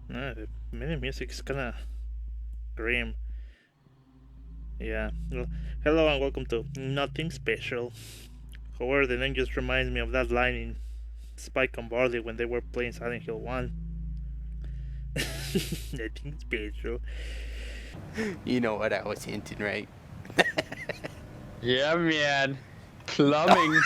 The mini music is kinda grim. Yeah. Well, hello and welcome to Nothing Special. However, the name just reminds me of that line in Spike and Barley when they were playing Silent Hill 1. Nothing special. You know what I was hinting, right? Yeah, man. Plumbing.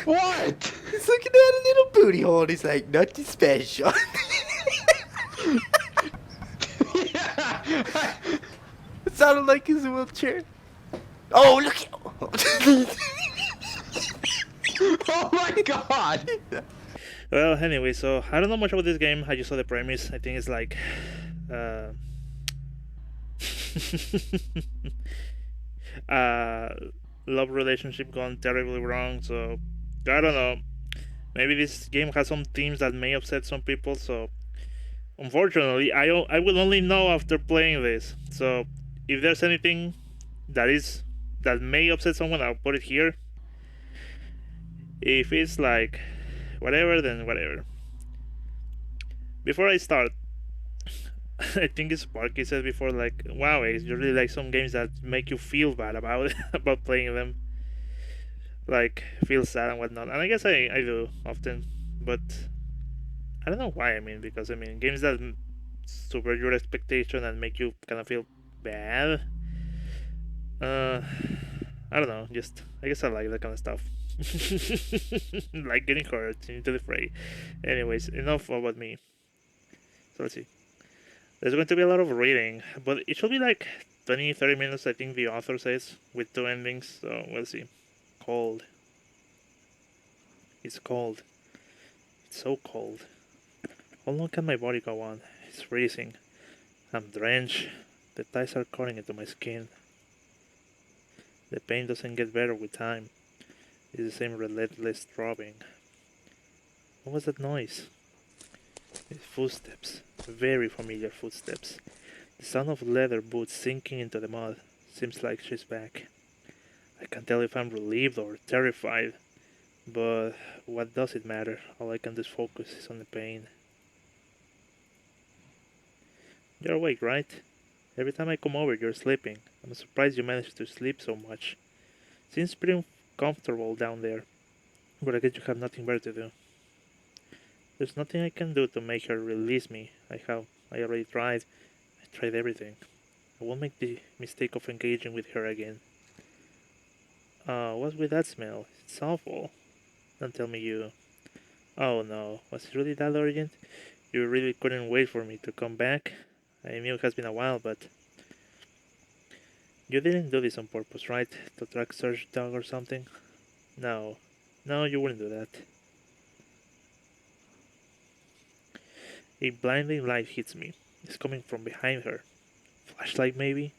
What? He's looking at a little booty hole and he's like, nothing special. Yeah. It sounded like his wheelchair. Oh, look at Oh my god. Well, anyway, so I don't know much about this game. I just saw the premise. I think it's like. Uh, uh, love relationship gone terribly wrong, so. I don't know. Maybe this game has some themes that may upset some people, so unfortunately, I will only know after playing this. So if there's anything that may upset someone, I'll put it here. If it's like whatever, then whatever. Before I start, I think it's Sparky said before, like, wow, Ace, you really like some games that make you feel bad about about playing them, like feel sad and whatnot. And I guess I do often, but I don't know why. I mean, because I mean, games that subvert your expectation and make you kind of feel bad. Uh, I don't know. Just I guess I like that kind of stuff. Like getting hurt into the fray. Anyways, enough about me. So let's see. There's going to be a lot of reading, but it should be like 20-30 minutes. I think the author says with two endings. So we'll see. Cold. It's cold. It's so cold. How long can my body go on? It's freezing. I'm drenched. The ties are cutting into my skin. The pain doesn't get better with time. It's the same relentless throbbing. What was that noise? It's footsteps. Very familiar footsteps. The sound of leather boots sinking into the mud. Seems like she's back. I can't tell if I'm relieved or terrified. But what does it matter? All I can do is focus is on the pain. You're awake, right? Every time I come over, you're sleeping. I'm surprised you managed to sleep so much. Seems pretty comfortable down there, but I guess you have nothing better to do. There's nothing I can do to make her release me. I already tried. I tried everything. I won't make the mistake of engaging with her again. What's with that smell? It's awful. Don't tell me you... Oh no, was it really that urgent? You really couldn't wait for me to come back? I knew it has been a while, but... You didn't do this on purpose, right? To track search dog or something? No. No, you wouldn't do that. A blinding light hits me. It's coming from behind her. Flashlight, maybe?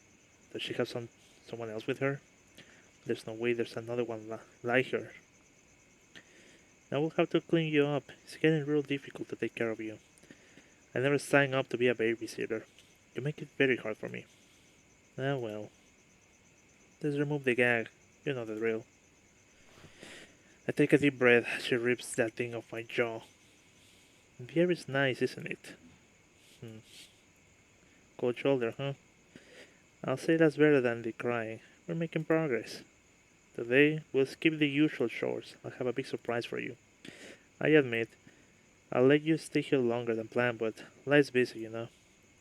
Does she have someone else with her? There's no way there's another one like her. I will have to clean you up. It's getting real difficult to take care of you. I never signed up to be a babysitter. You make it very hard for me. Ah well. Let's remove the gag. You know the drill. I take a deep breath. She rips that thing off my jaw. The air is nice, isn't it? Hmm. Cold shoulder, huh? I'll say that's better than the crying. We're making progress. Today, we'll skip the usual chores. I'll have a big surprise for you. I admit, I'll let you stay here longer than planned, but life's busy, you know.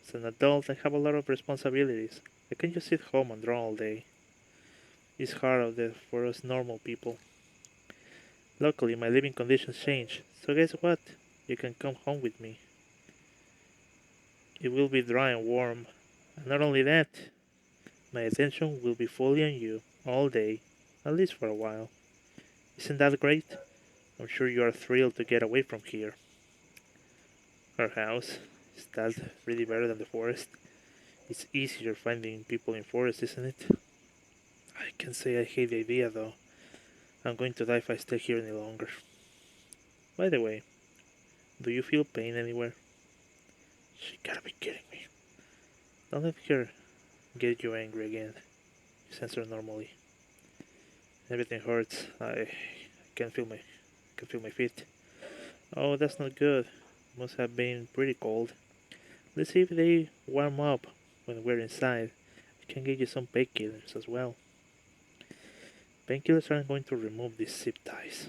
As an adult, I have a lot of responsibilities. I can't just sit home and draw all day. It's hard for us normal people. Luckily, my living conditions change, so guess what? You can come home with me. It will be dry and warm. And not only that, my attention will be fully on you all day, at least for a while. Isn't that great? I'm sure you are thrilled to get away from here. Our house. Is that really better than the forest? It's easier finding people in forests, isn't it? I can say I hate the idea though. I'm going to die if I stay here any longer. By the way, do you feel pain anywhere? She gotta be kidding me. Don't let her get you angry again. You answer normally. Everything hurts. I can feel my feet. Oh, that's not good. Must have been pretty cold. Let's see if they warm up when we're inside. I can get you some painkillers as well. Painkillers aren't going to remove these zip ties.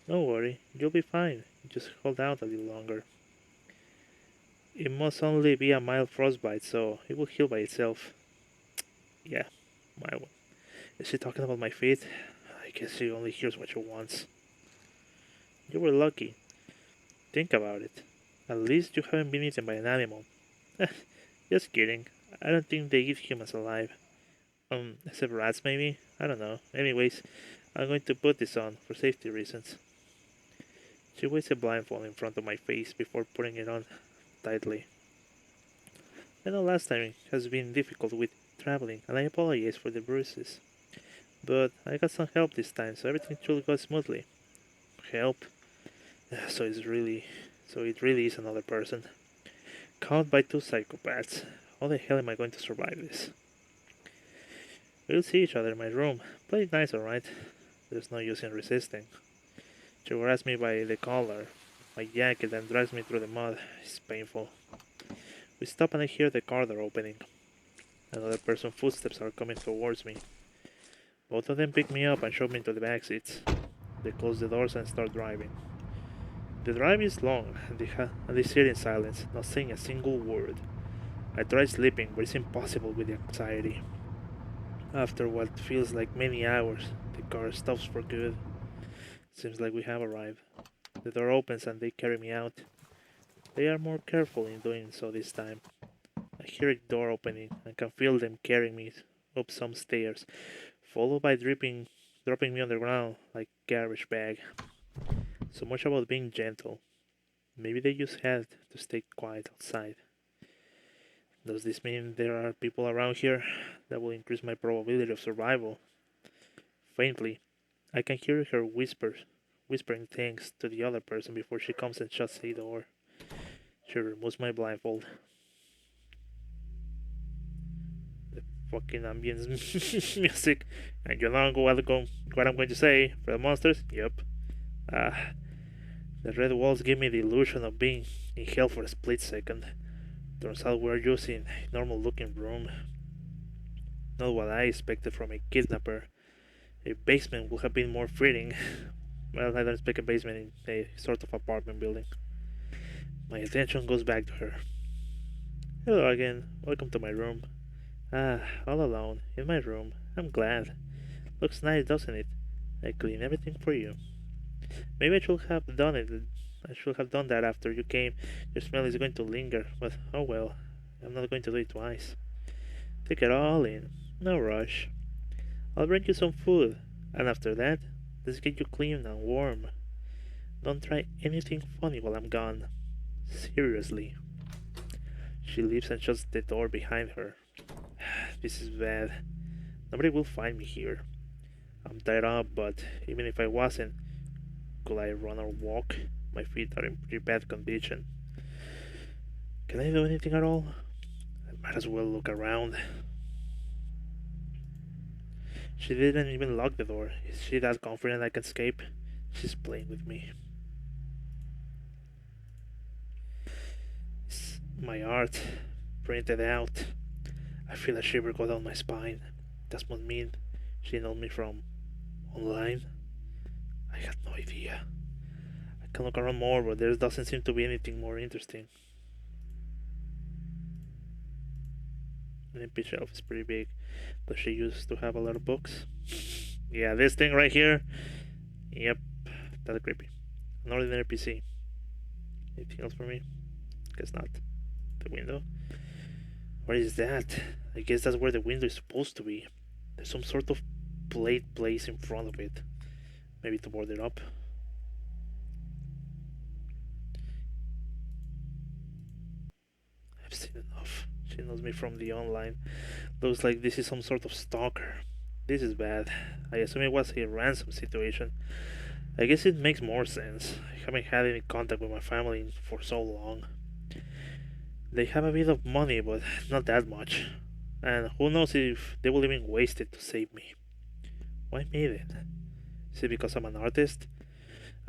Don't worry, you'll be fine. Just hold out a little longer. It must only be a mild frostbite, so it will heal by itself. Yeah, my one. Is she talking about my feet? I guess she only hears what she wants. You were lucky. Think about it. At least you haven't been eaten by an animal. Just kidding. I don't think they eat humans alive. Except rats maybe? I don't know. Anyways, I'm going to put this on for safety reasons. She waves a blindfold in front of my face before putting it on tightly. I know last time has been difficult with traveling, and I apologize for the bruises. But I got some help this time, so everything should go smoothly. Help? So it really is another person. Caught by two psychopaths. How the hell am I going to survive this? We'll see each other in my room. Play it nice, alright? There's no use in resisting. She grabs me by the collar, my jacket, and drags me through the mud. It's painful. We stop and I hear the car door opening. Another person's footsteps are coming towards me. Both of them pick me up and shove me into the back seats. They close the doors and start driving. The drive is long, and they sit in silence, not saying a single word. I try sleeping, but it's impossible with the anxiety. After what feels like many hours, the car stops for good. Seems like we have arrived. The door opens and they carry me out. They are more careful in doing so this time. I hear a door opening and can feel them carrying me up some stairs, followed by dropping me on the ground like a garbage bag. So much about being gentle. Maybe they just had to stay quiet outside. Does this mean there are people around here that will increase my probability of survival? Faintly, I can hear her whispering things to the other person before she comes and shuts the door. She removes my blindfold. The fucking ambience music. And you know what I'm going to say. For the monsters? Yep. The red walls give me the illusion of being in hell for a split second. Turns out we're using a normal looking room. Not what I expected from a kidnapper. A basement would have been more fitting. Well, I don't expect a basement in a sort of apartment building. My attention goes back to her. Hello again. Welcome to my room. All alone, in my room. I'm glad. Looks nice, doesn't it? I clean everything for you. Maybe I should have done it. I should have done that after you came. Your smell is going to linger, but oh well. I'm not going to do it twice. Take it all in. No rush. I'll bring you some food, and after that, let's get you clean and warm. Don't try anything funny while I'm gone. Seriously. She leaves and shuts the door behind her. This is bad. Nobody will find me here. I'm tied up, but even if I wasn't, could I run or walk? My feet are in pretty bad condition. Can I do anything at all? I might as well look around. She didn't even lock the door. Is she that confident I can escape? She's playing with me. It's my art, printed out. I feel a shiver go down my spine. That must mean she knows me from online. I had no idea. I can look around more, but there doesn't seem to be anything more interesting. The MP shelf is pretty big. Does she used to have a lot of books? Yeah, this thing right here. Yep, that's creepy. An ordinary PC. Anything else for me? Guess not. The window? What is that? I guess that's where the window is supposed to be. There's some sort of plate placed in front of it. Maybe to board it up. I've seen enough. She knows me from the online. Looks like this is some sort of stalker. This is bad. I assume it was a ransom situation. I guess it makes more sense. I haven't had any contact with my family for so long. They have a bit of money, but not that much. And who knows if they will even waste it to save me. Why made it? Is it because I'm an artist?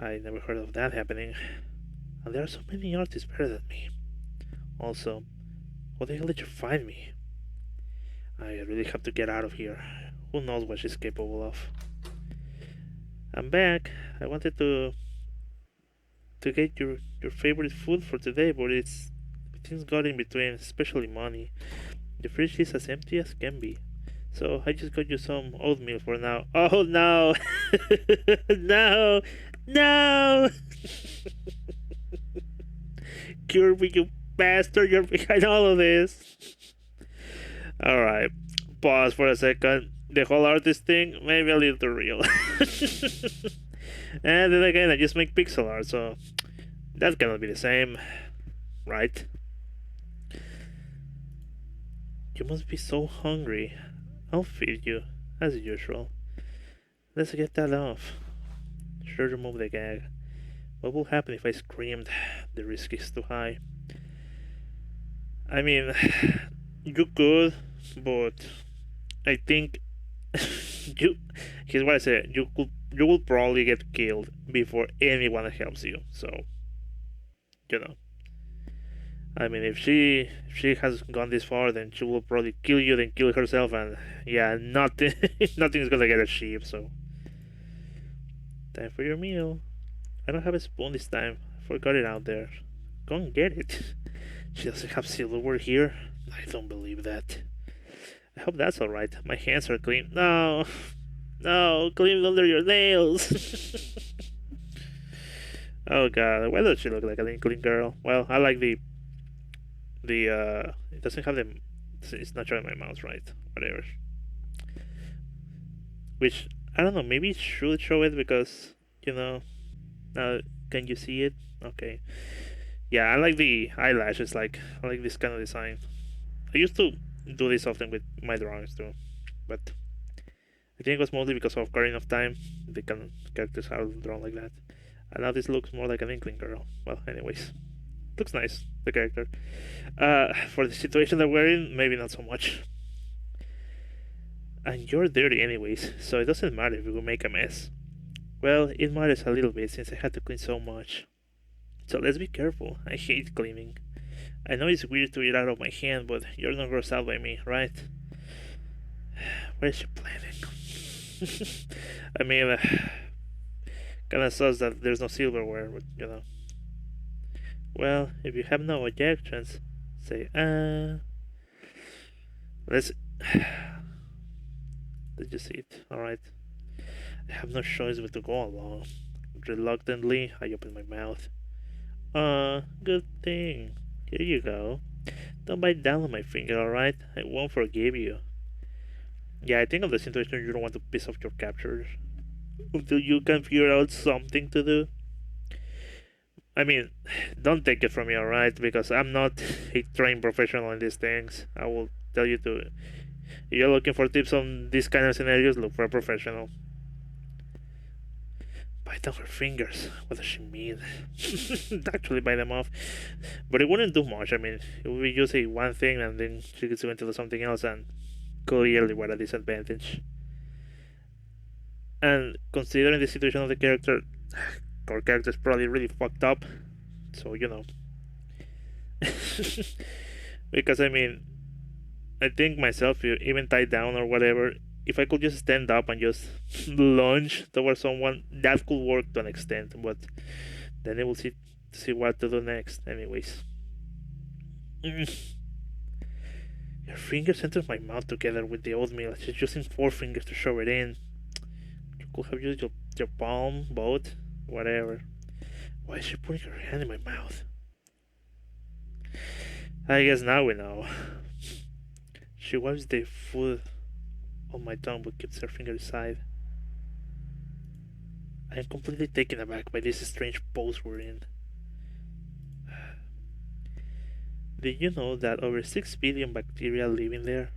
I never heard of that happening. And there are so many artists better than me. Also, how the hell did you find me? I really have to get out of here. Who knows what she's capable of? I'm back. I wanted to get your favorite food for today, but things got in between, especially money. The fridge is as empty as can be. So I just got you some oatmeal for now. Oh no! No! No! Kirby, you bastard! You're behind all of this. All right, pause for a second. The whole artist thing, maybe a little too real. And then again, I just make pixel art, so that cannot be the same, right? You must be so hungry. I'll feed you, as usual. Let's get that off. Sure, remove the gag. What will happen if I screamed? The risk is too high. I mean, you could, but I think here's what I said. You will probably get killed before anyone helps you. So, you know. I mean, if she has gone this far, then she will probably kill you, then kill herself, and yeah, nothing nothing's gonna get achieved. So, time for your meal. I don't have a spoon this time. I forgot it out there. Go and get it. She doesn't have silverware here. I don't believe that. I hope that's alright. My hands are clean. No, no, clean under your nails. Oh god, why does she look like an inkling girl? Well, I like the it doesn't have the, it's not showing my mouse, right? Whatever. Which I don't know, maybe it should show it because, you know, can you see it? Okay. Yeah, I like the eyelashes. Like, I like this kind of design. I used to do this often with my drawings too, but I think it was mostly because of Ocarina of Time. The kind of characters are drawn like that, and now this looks more like an inkling girl. Well, anyways, looks nice, the character. For the situation that we're in, maybe not so much. And you're dirty anyways, so it doesn't matter if we make a mess. Well, it matters a little bit since I had to clean so much. So let's be careful. I hate cleaning. I know it's weird to eat out of my hand, but you're not grossed out by me, right? What is she planning? I mean, kinda sucks that there's no silverware, but you know. Well, if you have no objections, say, let's just eat, alright? I have no choice but to go along. Reluctantly, I open my mouth. Good thing. Here you go. Don't bite down on my finger, alright? I won't forgive you. Yeah, I think of the situation you don't want to piss off your captors until you can figure out something to do. I mean, don't take it from me, alright? Because I'm not a trained professional in these things. I will tell you to. If you're looking for tips on these kind of scenarios, look for a professional. Bite off her fingers. What does she mean? Actually bite them off. But it wouldn't do much. I mean, it would be just a one thing and then she gets into something else, and clearly we're at a disadvantage. And considering the situation of the character, our character is probably really fucked up. So, you know. Because, I mean, I think myself, even tied down or whatever, if I could just stand up and just lunge towards someone, that could work to an extent. But then I will see what to do next. Anyways. Your fingers enter my mouth together with the oatmeal. She's using 4 fingers to shove it in. You could have used your palm, both, whatever. Why is she putting her hand in my mouth? I guess now we know. She wipes the food on my tongue but keeps her finger aside. I am completely taken aback by this strange pose we're in. Did you know that over 6 billion bacteria live in there?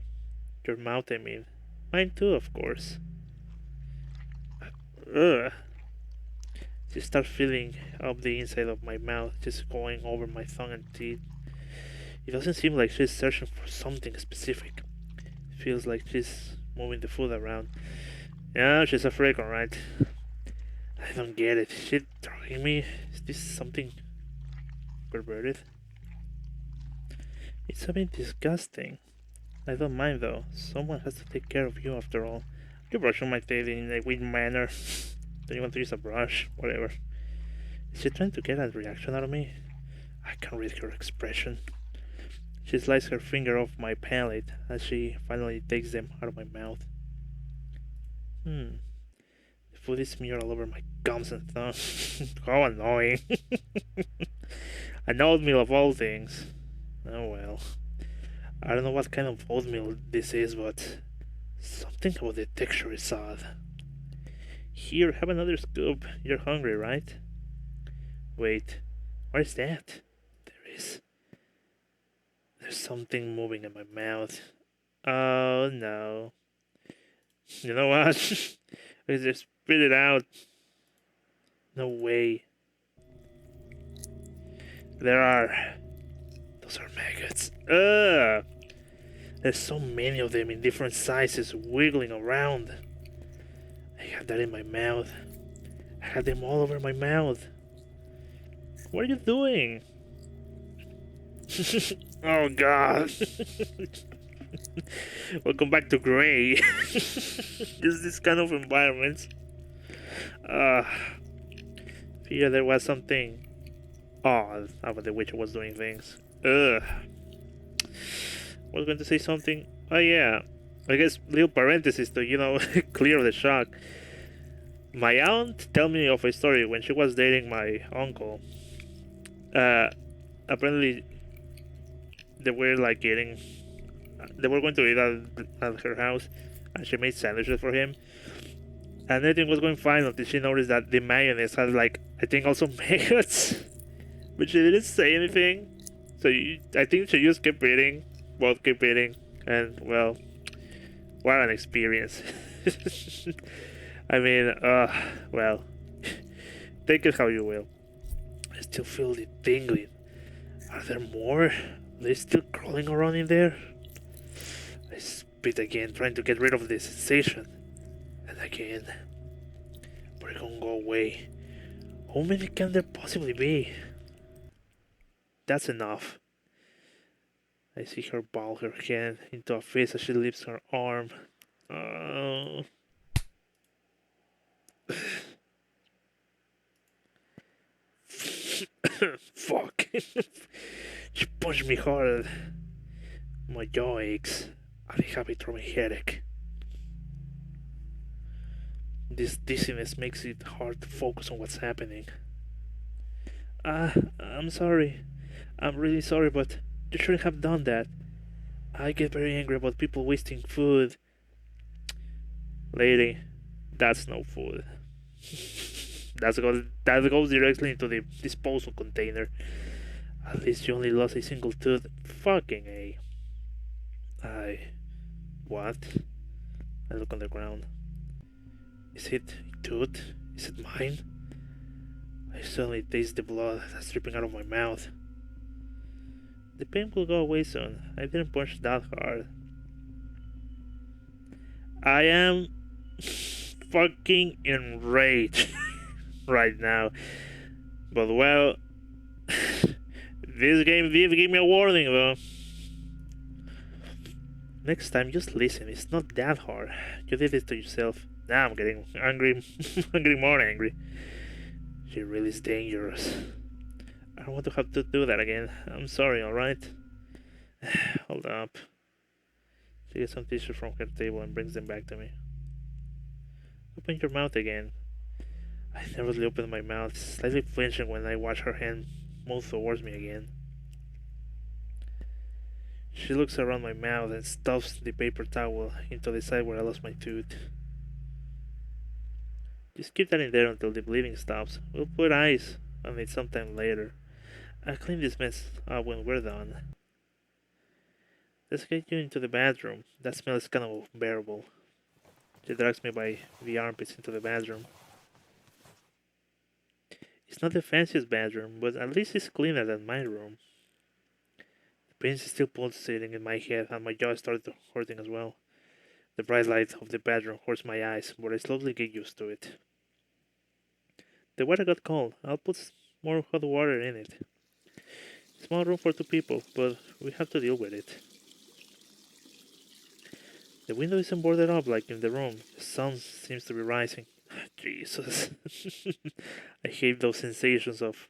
Your mouth, I mean. Mine too, of course. Ugh. She starts filling up the inside of my mouth, just going over my tongue and teeth. It doesn't seem like she's searching for something specific. It feels like she's moving the food around. Yeah, she's a freak, alright. I don't get it. Is she drugging me? Is this something perverted? It's a bit disgusting. I don't mind though. Someone has to take care of you after all. You're brushing my teeth in a weird manner. Don't you want to use a brush? Whatever. Is she trying to get a reaction out of me? I can't read her expression. She slides her finger off my palate as she finally takes them out of my mouth. The food is smeared all over my gums and thumbs. How annoying. An oatmeal of all things. Oh well. I don't know what kind of oatmeal this is, but something about the texture is odd. Here, have another scoop. You're hungry, right? Wait, what is that? There is. There's something moving in my mouth. Oh no. You know what? I just spit it out. No way. There are. Those are maggots. Ugh! There's so many of them in different sizes wiggling around. I had that in my mouth. I had them all over my mouth. What are you doing? Oh god. Welcome back to Gray. Just this kind of environment. Fear there was something odd about the witch was doing things. Ugh. Was going to say something. Oh yeah. I guess little parenthesis to, clear the shock. My aunt told me of a story when she was dating my uncle. Apparently they were like eating. They were going to eat at her house, and she made sandwiches for him. And everything was going fine until she noticed that the mayonnaise had like I think also maggots, but she didn't say anything. So I think she just kept eating, both kept eating, and well, what an experience. I mean, well, take it how you will. I still feel it tingling. Are there more? Are they still crawling around in there? I spit again, trying to get rid of the sensation. And again. But it won't go away. How many can there possibly be? That's enough. I see her ball her hand into a fist as she lifts her arm. Oh. Fuck. She punched me hard. My jaw aches. I have a throbbing headache. This dizziness makes it hard to focus on what's happening. I'm sorry. I'm really sorry, but you shouldn't have done that. I get very angry about people wasting food. Lady, that's no food. That goes directly into the disposal container. At least you only lost a single tooth. Fucking A. What? I look on the ground. Is it a tooth? Is it mine? I suddenly taste the blood that's dripping out of my mouth. The pain will go away soon. I didn't punch that hard. I am fucking enraged right now. But well, this game did give me a warning though. Next time, just listen. It's not that hard. You did it to yourself. Now I'm getting angry, more angry. She really is dangerous. I don't want to have to do that again. I'm sorry, alright? Hold up. She gets some tissues from her table and brings them back to me. Open your mouth again. I nervously open my mouth, slightly flinching when I watch her hand move towards me again. She looks around my mouth and stuffs the paper towel into the side where I lost my tooth. Just keep that in there until the bleeding stops. We'll put ice on it sometime later. I'll clean this mess up when we're done. Let's get you into the bathroom. That smell is kind of unbearable. She drags me by the armpits into the bathroom. It's not the fanciest bathroom, but at least it's cleaner than my room. The pain is still pulsating in my head and my jaw started hurting as well. The bright light of the bedroom hurts my eyes, but I slowly get used to it. The water got cold. I'll put more hot water in it. Small room for 2 people, but we have to deal with it. The window isn't boarded up like in the room. The sun seems to be rising. Jesus. I hate those sensations of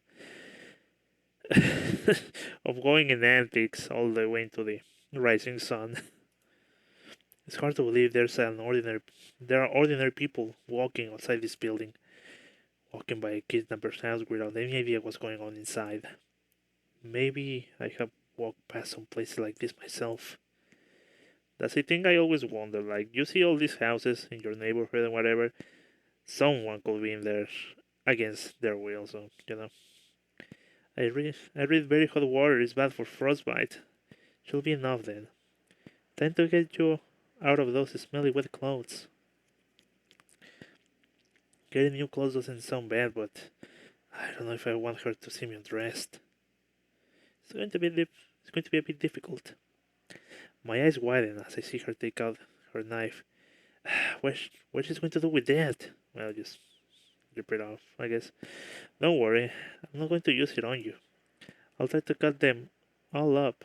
of going in antics all the way into the rising sun. It's hard to believe there are ordinary people walking outside this building, walking by a kidnapper's house without any idea what's going on inside. Maybe I have walked past some places like this myself. That's a thing I always wonder. Like, you see all these houses in your neighborhood and whatever, someone could be in there against their will, so, I read very hot water is bad for frostbite. Should be enough then. Time to get you out of those smelly wet clothes. Getting new clothes doesn't sound bad, but I don't know if I want her to see me undressed. It's going to be a bit difficult. My eyes widen as I see her take out her knife. What she's going to do with that? Well, just rip it off, I guess. Don't worry, I'm not going to use it on you. I'll try to cut them all up.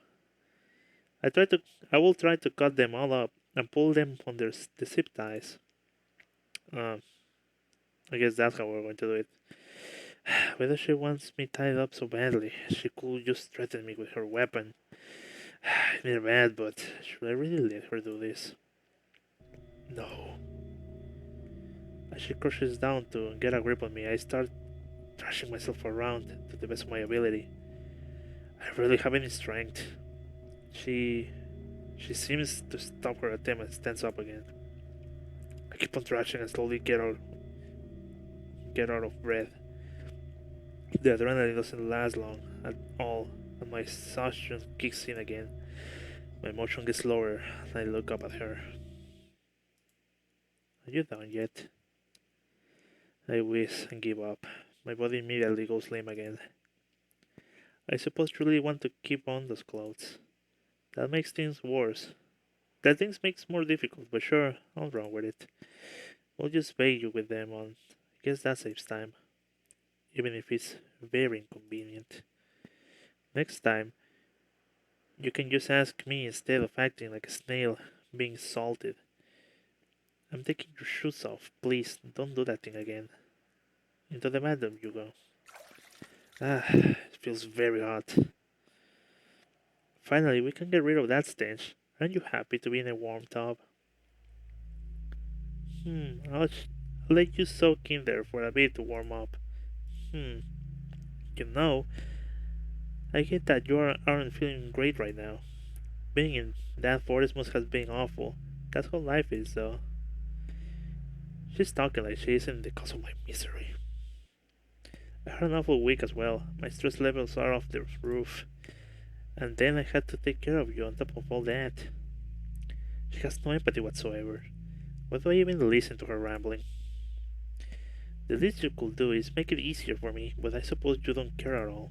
I will try to cut them all up and pull them on the zip ties. I guess that's how we're going to do it. Whether she wants me tied up so badly, she could just threaten me with her weapon. It's near bad, but should I really let her do this? No. As she crushes down to get a grip on me, I start thrashing myself around to the best of my ability. I really have any strength. She seems to stop her attempt and stands up again. I keep on thrashing and slowly get out of breath. The adrenaline doesn't last long at all, and my exhaustion kicks in again. My motion gets slower, and I look up at her. Are you done yet? I whiz and give up. My body immediately goes lame again. I suppose you really want to keep on those clothes. That makes things worse. That things makes more difficult, but sure, I'm wrong with it. We'll just bait you with them on. I guess that saves time. Even if it's very inconvenient. Next time, you can just ask me instead of acting like a snail being salted. I'm taking your shoes off. Please, don't do that thing again. Into the bathroom you go. It feels very hot. Finally, we can get rid of that stench. Aren't you happy to be in a warm tub? I'll let you soak in there for a bit to warm up. You know, I get that you aren't feeling great right now. Being in that forest must have been awful. That's how life is, though. She's talking like she isn't the cause of my misery. I had an awful week as well. My stress levels are off the roof. And then I had to take care of you on top of all that. She has no empathy whatsoever. Why do I even listen to her rambling? The least you could do is make it easier for me, but I suppose you don't care at all.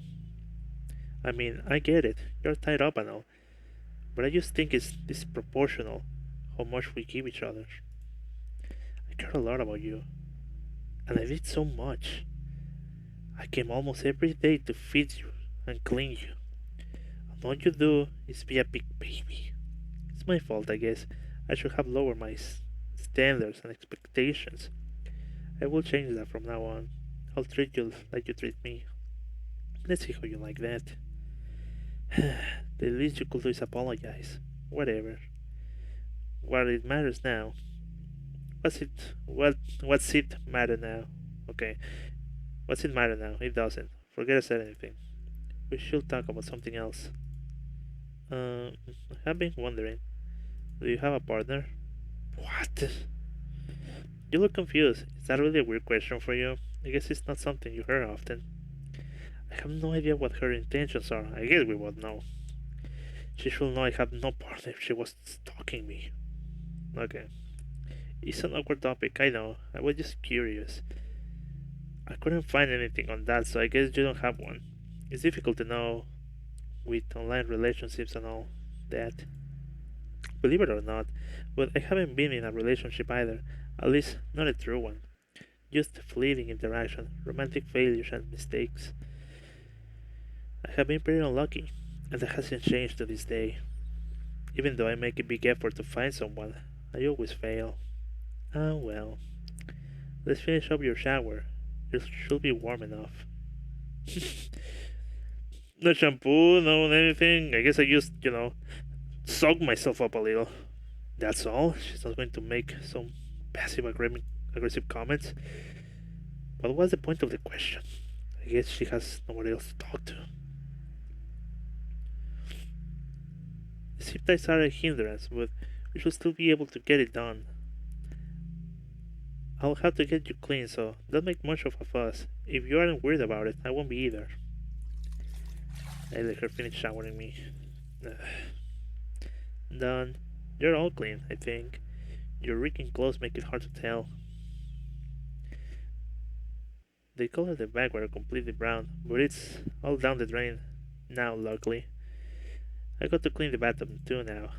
I mean, I get it. You're tied up and all. But I just think it's disproportional how much we give each other. I care a lot about you. And I did so much. I came almost every day to feed you and clean you. And all you do is be a big baby. It's my fault, I guess. I should have lowered my standards and expectations. I will change that from now on. I'll treat you like you treat me. Let's see how you like that. The least you could do is apologize. Whatever. What it matters now. What's it matter now? Okay. What's it matter now? It doesn't. Forget I said anything. We should talk about something else. I've been wondering. Do you have a partner? What? You look confused. Is that really a weird question for you? I guess it's not something you hear often. I have no idea what her intentions are. I guess we both know. She should know I have no partner if she was stalking me. Okay. It's an awkward topic, I know. I was just curious. I couldn't find anything on that, so I guess you don't have one. It's difficult to know with online relationships and all that. believe it or not, but I haven't been in a relationship either, at least not a true one. Just fleeting interaction, romantic failures, and mistakes. I have been pretty unlucky, and that hasn't changed to this day. Even though I make a big effort to find someone, I always fail. Ah well. Let's finish up your shower. It should be warm enough. No shampoo, no anything. I guess I just, soak myself up a little. That's all. She's not going to make some passive aggressive comments. What was the point of the question? I guess she has nobody else to talk to. The zip ties are a hindrance, but we should still be able to get it done. I'll have to get you clean, so don't make much of a fuss. If you aren't worried about it, I won't be either. I let her finish showering me. Done. You're all clean, I think. Your reeking clothes make it hard to tell. The color of the bag were completely brown, but it's all down the drain now, luckily. I got to clean the bathtub too now.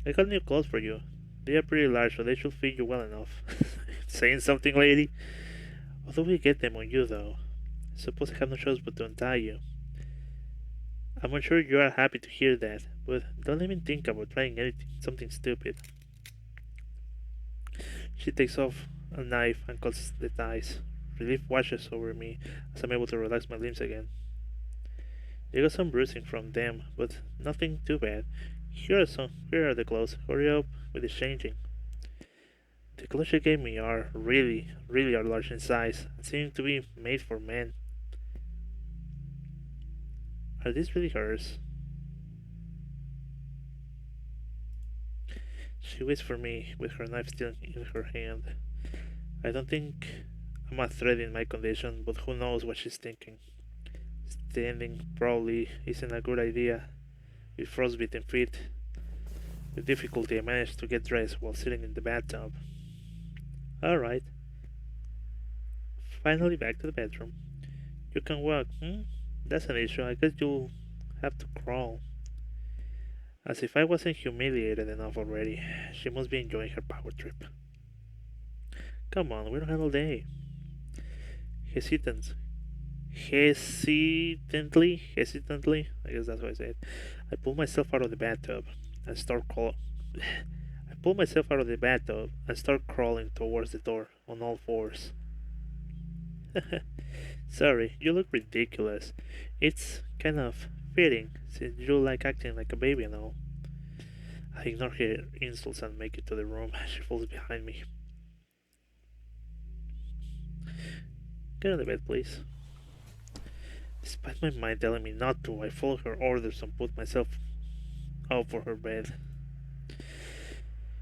I got new clothes for you. They are pretty large, so they should fit you well enough. Saying something, lady? Although we get them on you, though. I suppose I have no choice but to untie you. I'm sure you are happy to hear that, but don't even think about trying something stupid. She takes off a knife and cuts the ties. Relief washes over me as I'm able to relax my limbs again. I got some bruising from them, but nothing too bad. Here are the clothes. Hurry up with the changing. The clothes she gave me are really are large in size and seem to be made for men. Are these really hers? She waits for me with her knife still in her hand. I don't think I'm a threat in my condition, but who knows what she's thinking. Standing probably isn't a good idea. With frostbitten feet, with difficulty I managed to get dressed while sitting in the bathtub. Alright. Finally back to the bedroom. You can walk, That's an issue. I guess you'll have to crawl. As if I wasn't humiliated enough already. She must be enjoying her power trip. Come on, we don't have all day. Hesitantly, I guess that's what I said. I pull myself out of the bathtub and start crawling towards the door on all fours. Sorry, you look ridiculous. It's kind of fitting since you like acting like a baby and all. I ignore her insults and make it to the room. She falls behind me. Get on the bed, please. Despite my mind telling me not to, I follow her orders and put myself out for her bed.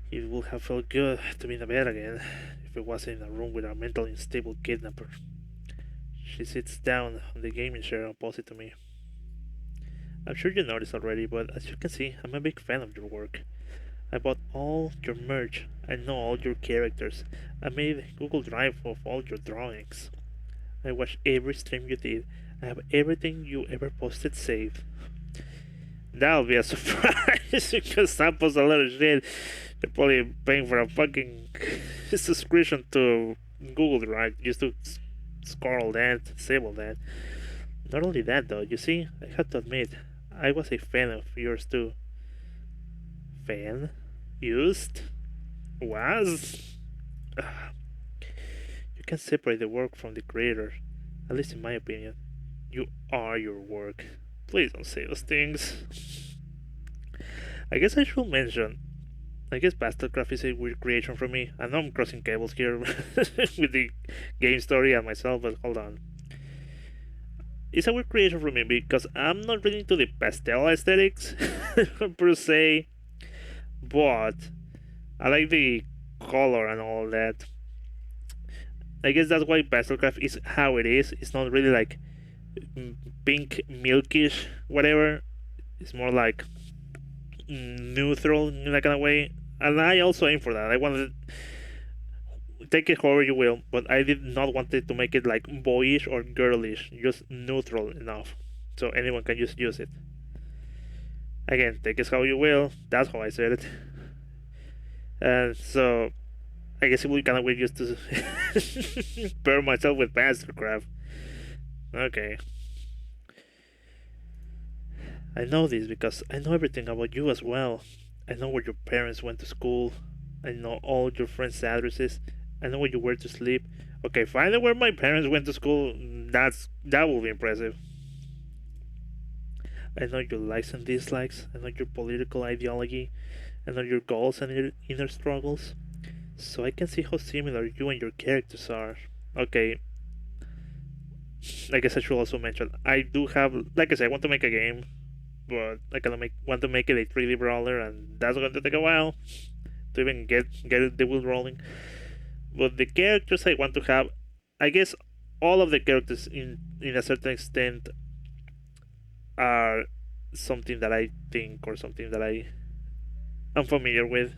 It would have felt good to be in a bed again if it wasn't in a room with a mentally unstable kidnapper. She sits down on the gaming chair opposite to me. I'm sure you noticed already, but as you can see, I'm a big fan of your work. I bought all your merch. I know all your characters. I made Google Drive of all your drawings. I watched every stream you did. I have everything you ever posted saved. That'll be a surprise because I post a lot of shit. They're probably paying for a fucking subscription to Google Drive just to score all that, save all that. Not only that though, you see, I have to admit, I was a fan of yours too. Fan? Used? Was? You can separate the work from the creator, at least in my opinion. You are your work. Please don't say those things. I guess I should mention, I guess PastelCraft is a weird creation for me. I know I'm crossing cables here with the game story and myself, but hold on. It's a weird creation for me because I'm not really into the pastel aesthetics per se, but I like the color and all that. I guess that's why PastelCraft is how it is. It's not really like pink, milkish, whatever. It's more like neutral in that kind of way. And I also aim for that. I wanted take it however you will, but I did not want it to make it like boyish or girlish, just neutral enough so anyone can just use it. Again, take it how you will. That's how I said it. And so I guess it will be kind of weird just to pair myself with PastelCraft. Okay. I know this because I know everything about you as well. I know where your parents went to school. I know all your friends' addresses. I know where you were to sleep. Okay, finding where my parents went to school, that will be impressive. I know your likes and dislikes. I know your political ideology. I know your goals and your inner struggles. So I can see how similar you and your characters are. Okay, I guess I should also mention I do have, like I said, I want to make a game, but I kind of want to make it a 3D brawler, and that's going to take a while to even get the wheel rolling. But the characters I want to have, I guess, all of the characters in a certain extent are something that I think or something that am familiar with.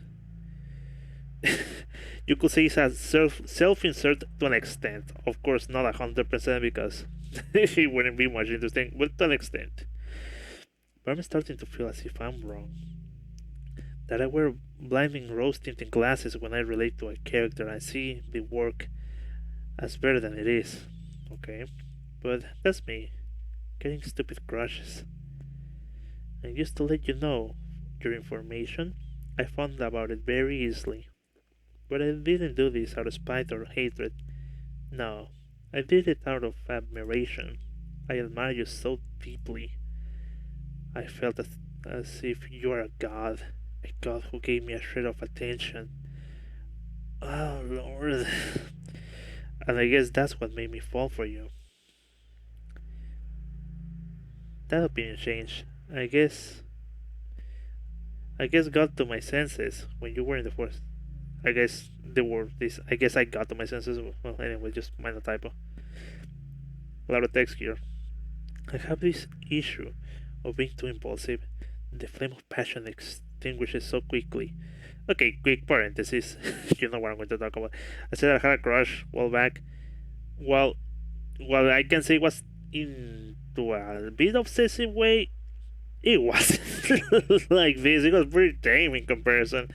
You could say it's a self-insert to an extent. Of course, not 100% because it wouldn't be much interesting, but to an extent. But I'm starting to feel as if I'm wrong. That I wear blinding rose tinted glasses when I relate to a character. I see the work as better than it is. Okay, but that's me, getting stupid crushes. And just to let you know your information, I found about it very easily. But I didn't do this out of spite or hatred. No, I did it out of admiration. I admire you so deeply. I felt as if you are a god who gave me a shred of attention. Oh, Lord. And I guess that's what made me fall for you. That opinion changed. I guess got to my senses when you were in the forest. I guess the word this. I guess I got to my senses. Well, anyway, just minor typo. A lot of text here. I have this issue of being too impulsive. The flame of passion extinguishes so quickly. Okay, quick parenthesis. You know what I'm going to talk about. I said I had a crush a while back. Well, I can say it was into a bit obsessive way. It wasn't like this. It was pretty tame in comparison.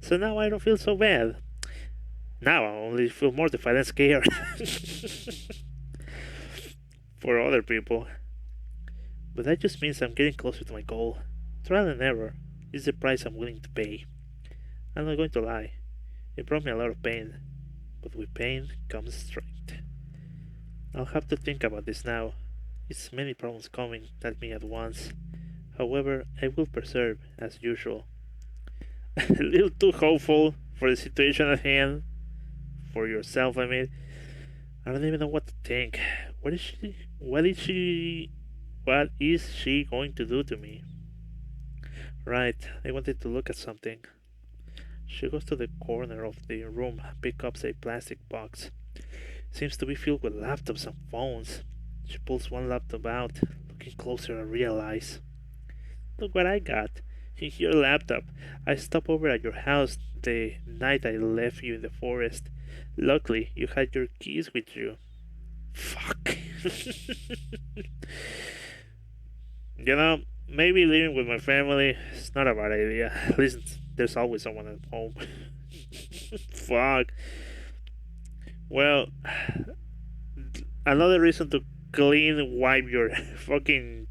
So now I don't feel so bad. Now I only feel mortified and scared for other people. But that just means I'm getting closer to my goal. Trial and error is the price I'm willing to pay. I'm not going to lie. It brought me a lot of pain. But with pain comes strength. I'll have to think about this now. It's many problems coming at me at once. However, I will persevere as usual. A little too hopeful for the situation at hand. For yourself, I mean. I don't even know what to think. What is she? What is she? What is she going to do to me? Right, I wanted to look at something. She goes to the corner of the room, picks up a plastic box. Seems to be filled with laptops and phones. She pulls one laptop out. Looking closer, I realize. Look what I got. Your laptop. I stopped over at your house the night I left you in the forest. Luckily, you had your keys with you. Fuck. You know, maybe living with my family is not a bad idea. At least there's always someone at home. Fuck. Well, another reason to clean wipe your fucking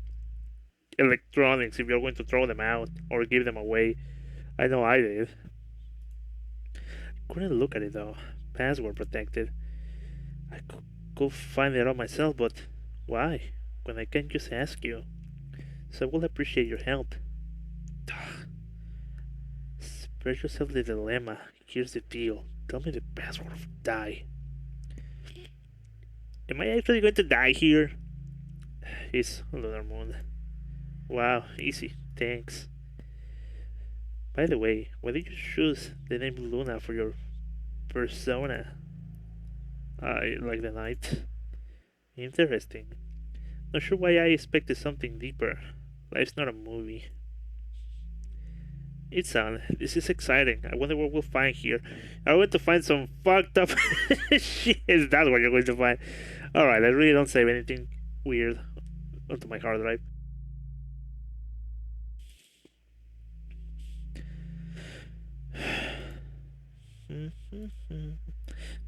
electronics if you're going to throw them out or give them away. I know I did. Couldn't look at it though. Password protected. I could find it out myself, but why? When I can just ask you. So I will appreciate your help. Spare yourself the dilemma. Here's the deal. Tell me the password of die. Am I actually going to die here? It's Lunar Moon. Wow, easy. Thanks. By the way, why did you choose the name Luna for your persona? I like the night. Interesting. Not sure why I expected something deeper. Life's not a movie. It's on. This is exciting. I wonder what we'll find here. I want to find some fucked up shit. That's what you're going to find. Alright, I really don't save anything weird onto my hard drive.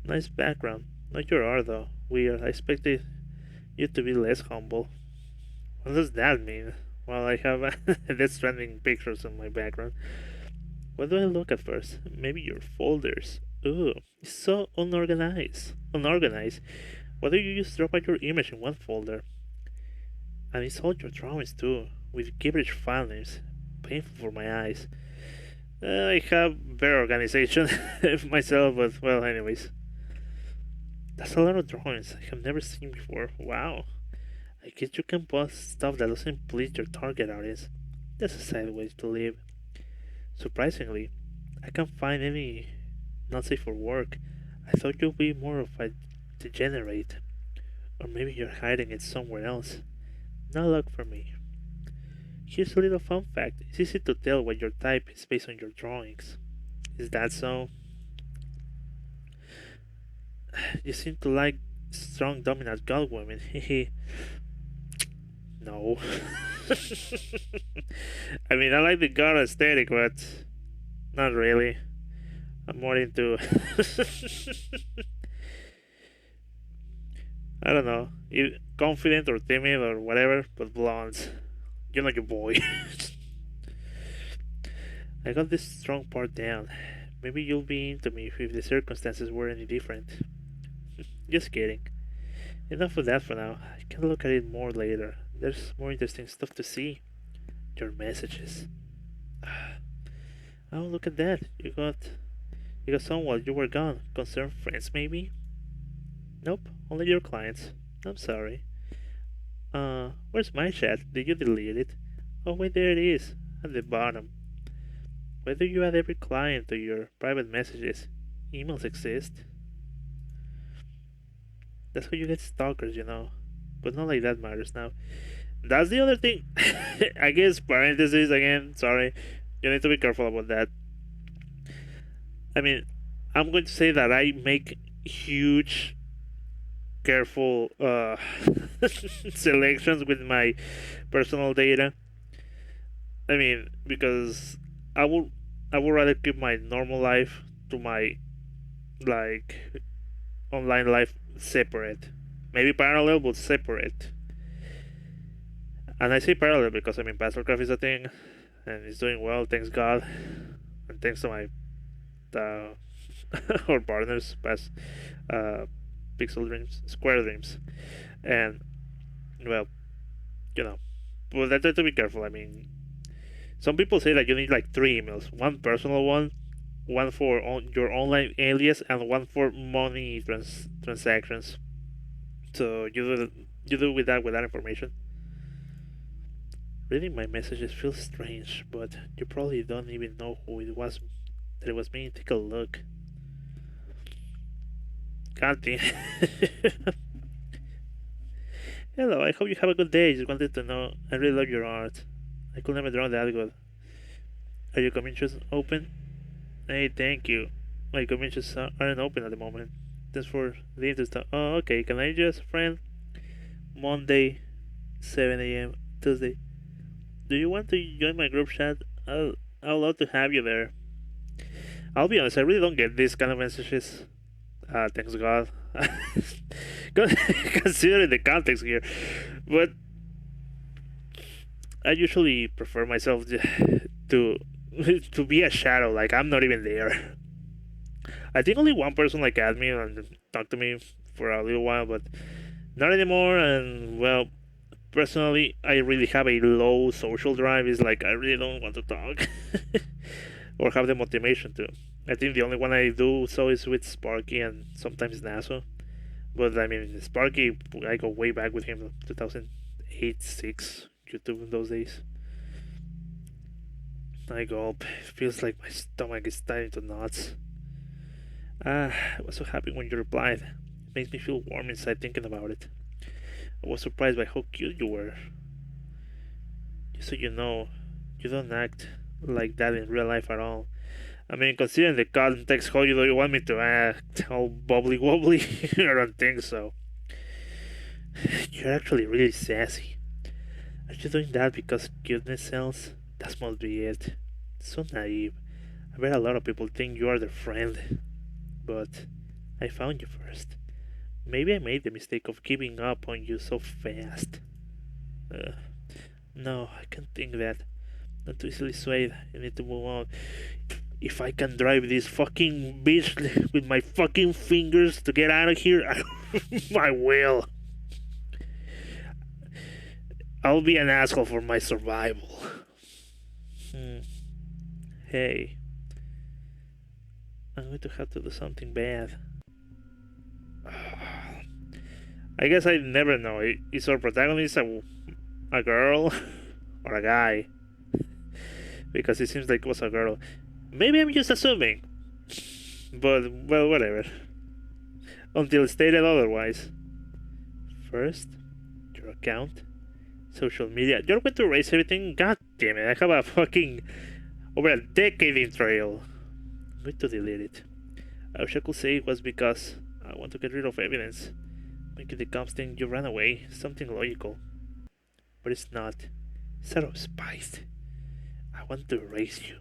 Nice background. Not your art though. Weird. I expected you to be less humble. What does that mean? Well, I have this trending pictures on my background. What do I look at first? Maybe your folders. Ooh, it's so unorganized. Unorganized. Why do you just drop out your image in one folder? And it's all your drawings too, with gibberish file names. Painful for my eyes. I have better organization myself, but well, anyways. That's a lot of drawings I have never seen before. Wow. I guess you can post stuff that doesn't please your target audience. That's a sad way to live. Surprisingly, I can't find any not safe for work. I thought you'd be more of a degenerate. Or maybe you're hiding it somewhere else. No luck for me. Here's a little fun fact. It's easy to tell what your type is based on your drawings. Is that so? You seem to like strong dominant god women. Hehe. No. I mean, I like the god aesthetic, but not really. I'm more into I don't know, confident or timid or whatever, but blondes. You're like a boy. I got this strong part down. Maybe you'll be into me if the circumstances were any different. Just kidding. Enough of that for now. I can look at it more later. There's more interesting stuff to see. Your messages. Oh, look at that. You got some while you were gone. Concerned friends, maybe? Nope, only your clients. I'm sorry. Where's my chat? Did you delete it? Oh, wait, there it is. At the bottom. Why do you add every client to your private messages? Emails exist. That's how you get stalkers, you know. But not like that matters now. That's the other thing. I guess parentheses again. Sorry. You need to be careful about that. I mean, I'm going to say that I make huge, careful selections with my personal data. I mean, because I would rather keep my normal life to my like online life separate. Maybe parallel, but separate. And I say parallel because I mean PastelCraft is a thing, and it's doing well, thanks God, and thanks to my our partners, Pixel Dreams, Square Dreams, and well, you know, but I have to be careful. I mean, some people say that you need like 3 emails: one personal one for your online alias, and one for money transactions. So you do with that information. Reading my messages feels strange, but you probably don't even know who it was that it was me. Take a look. Can't. Hello, I hope you have a good day. Just wanted to know. I really love your art. I could never draw that good. Are your commissions open? Hey, thank you. My commissions aren't open at the moment. Thanks for the interest. Oh, okay. Can I just friend? Monday, 7 a.m. Tuesday. Do you want to join my group chat? I'd love to have you there. I'll be honest, I really don't get these kind of messages. Thanks God. Considering the context here. But I usually prefer myself to to be a shadow, like I'm not even there. I think only one person like added me and talked to me for a little while, but not anymore. And well, personally, I really have a low social drive. It's like I really don't want to talk or have the motivation to. I think the only one I do so is with Sparky and sometimes NASA. But I mean, Sparky, I go way back with him, 2008, 6 YouTube in those days. I go up. It feels like my stomach is starting to knots. I was so happy when you replied. It makes me feel warm inside thinking about it. I was surprised by how cute you were. Just so you know, you don't act like that in real life at all. I mean, considering the context, how do you want me to act? All bubbly wobbly? I don't think so. You're actually really sassy. Are you doing that because cuteness sells? That must be it. So naive. I bet a lot of people think you are their friend. But I found you first. Maybe I made the mistake of giving up on you so fast. No, I can't think that. Not too easily swayed. I need to move on. If I can drive this fucking bitch with my fucking fingers to get out of here, I will. I'll be an asshole for my survival. Hey. I'm going to have to do something bad. I guess I never know. Is our protagonist a girl or a guy? Because it seems like it was a girl. Maybe I'm just assuming. But, well, whatever. Until stated otherwise. First, your account, social media. You're going to erase everything? God damn it, I have a fucking over a decade in trail. I'm going to delete it. I wish I could say it was because I want to get rid of evidence. Making the cops think you ran away, something logical. But it's not. It's out of spite. I want to erase you.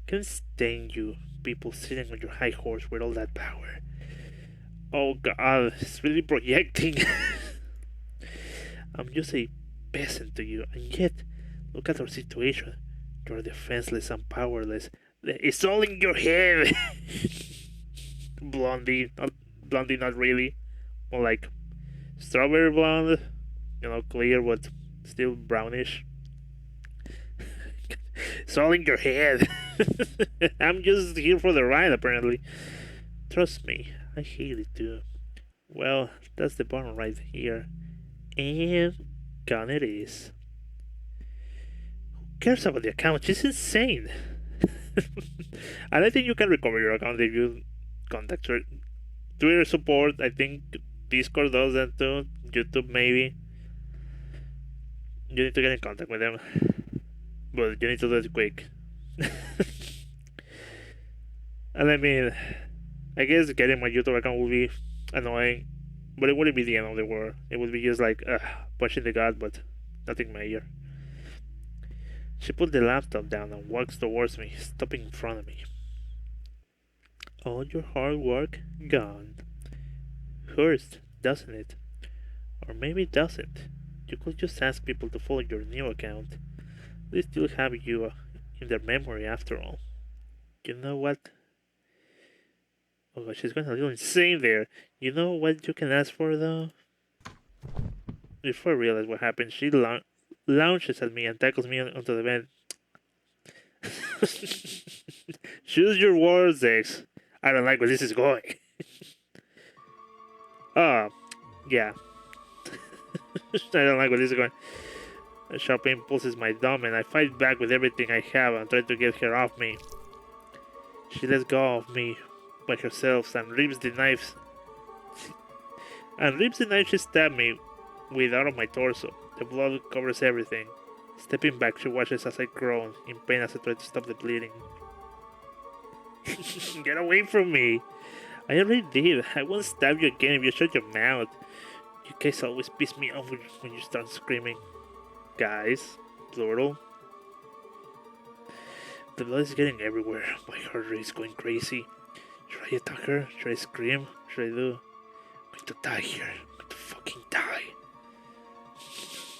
Can't stand you, people sitting on your high horse with all that power. Oh god, it's really projecting. I'm just a peasant to you, and yet, look at our situation. You're defenseless and powerless. It's all in your head. Blondie, not really. More like strawberry blonde, clear but still brownish. It's all in your head. I'm just here for the ride, apparently. Trust me, I hate it too. Well, that's the button right here. And gone it is. Who cares about the account? She's insane. And I think you can recover your account if you contact her. Twitter support, I think Discord does that too. YouTube maybe. You need to get in contact with them. But you need to do it quick. And I mean, I guess getting my YouTube account will be annoying, but it wouldn't be the end of the world. It would be just like punching the gut, but nothing major. She put the laptop down and walks towards me, stopping in front of me. All your hard work gone. Hurts, doesn't it? Or maybe it doesn't. You could just ask people to follow your new account. They still have you in their memory after all. You know what? Oh, she's going a little insane there. You know what you can ask for though? Before I realize what happened, she launches at me and tackles me onto the bed. Choose your words, X. I don't like where this is going. Yeah. I don't like where this is going. A sharp impulse is my dumb, and I fight back with everything I have and try to get her off me. She lets go of me by herself and rips the knife. She stabbed me with out of my torso. The blood covers everything. Stepping back, she watches as I groan in pain as I try to stop the bleeding. Get away from me! I already did. I won't stab you again if you shut your mouth. You guys always piss me off when you start screaming. Guys, plural. The blood is getting everywhere. My heart rate is going crazy. Should I attack her? Should I scream? What should I do? I'm going to die here. I'm going to fucking die.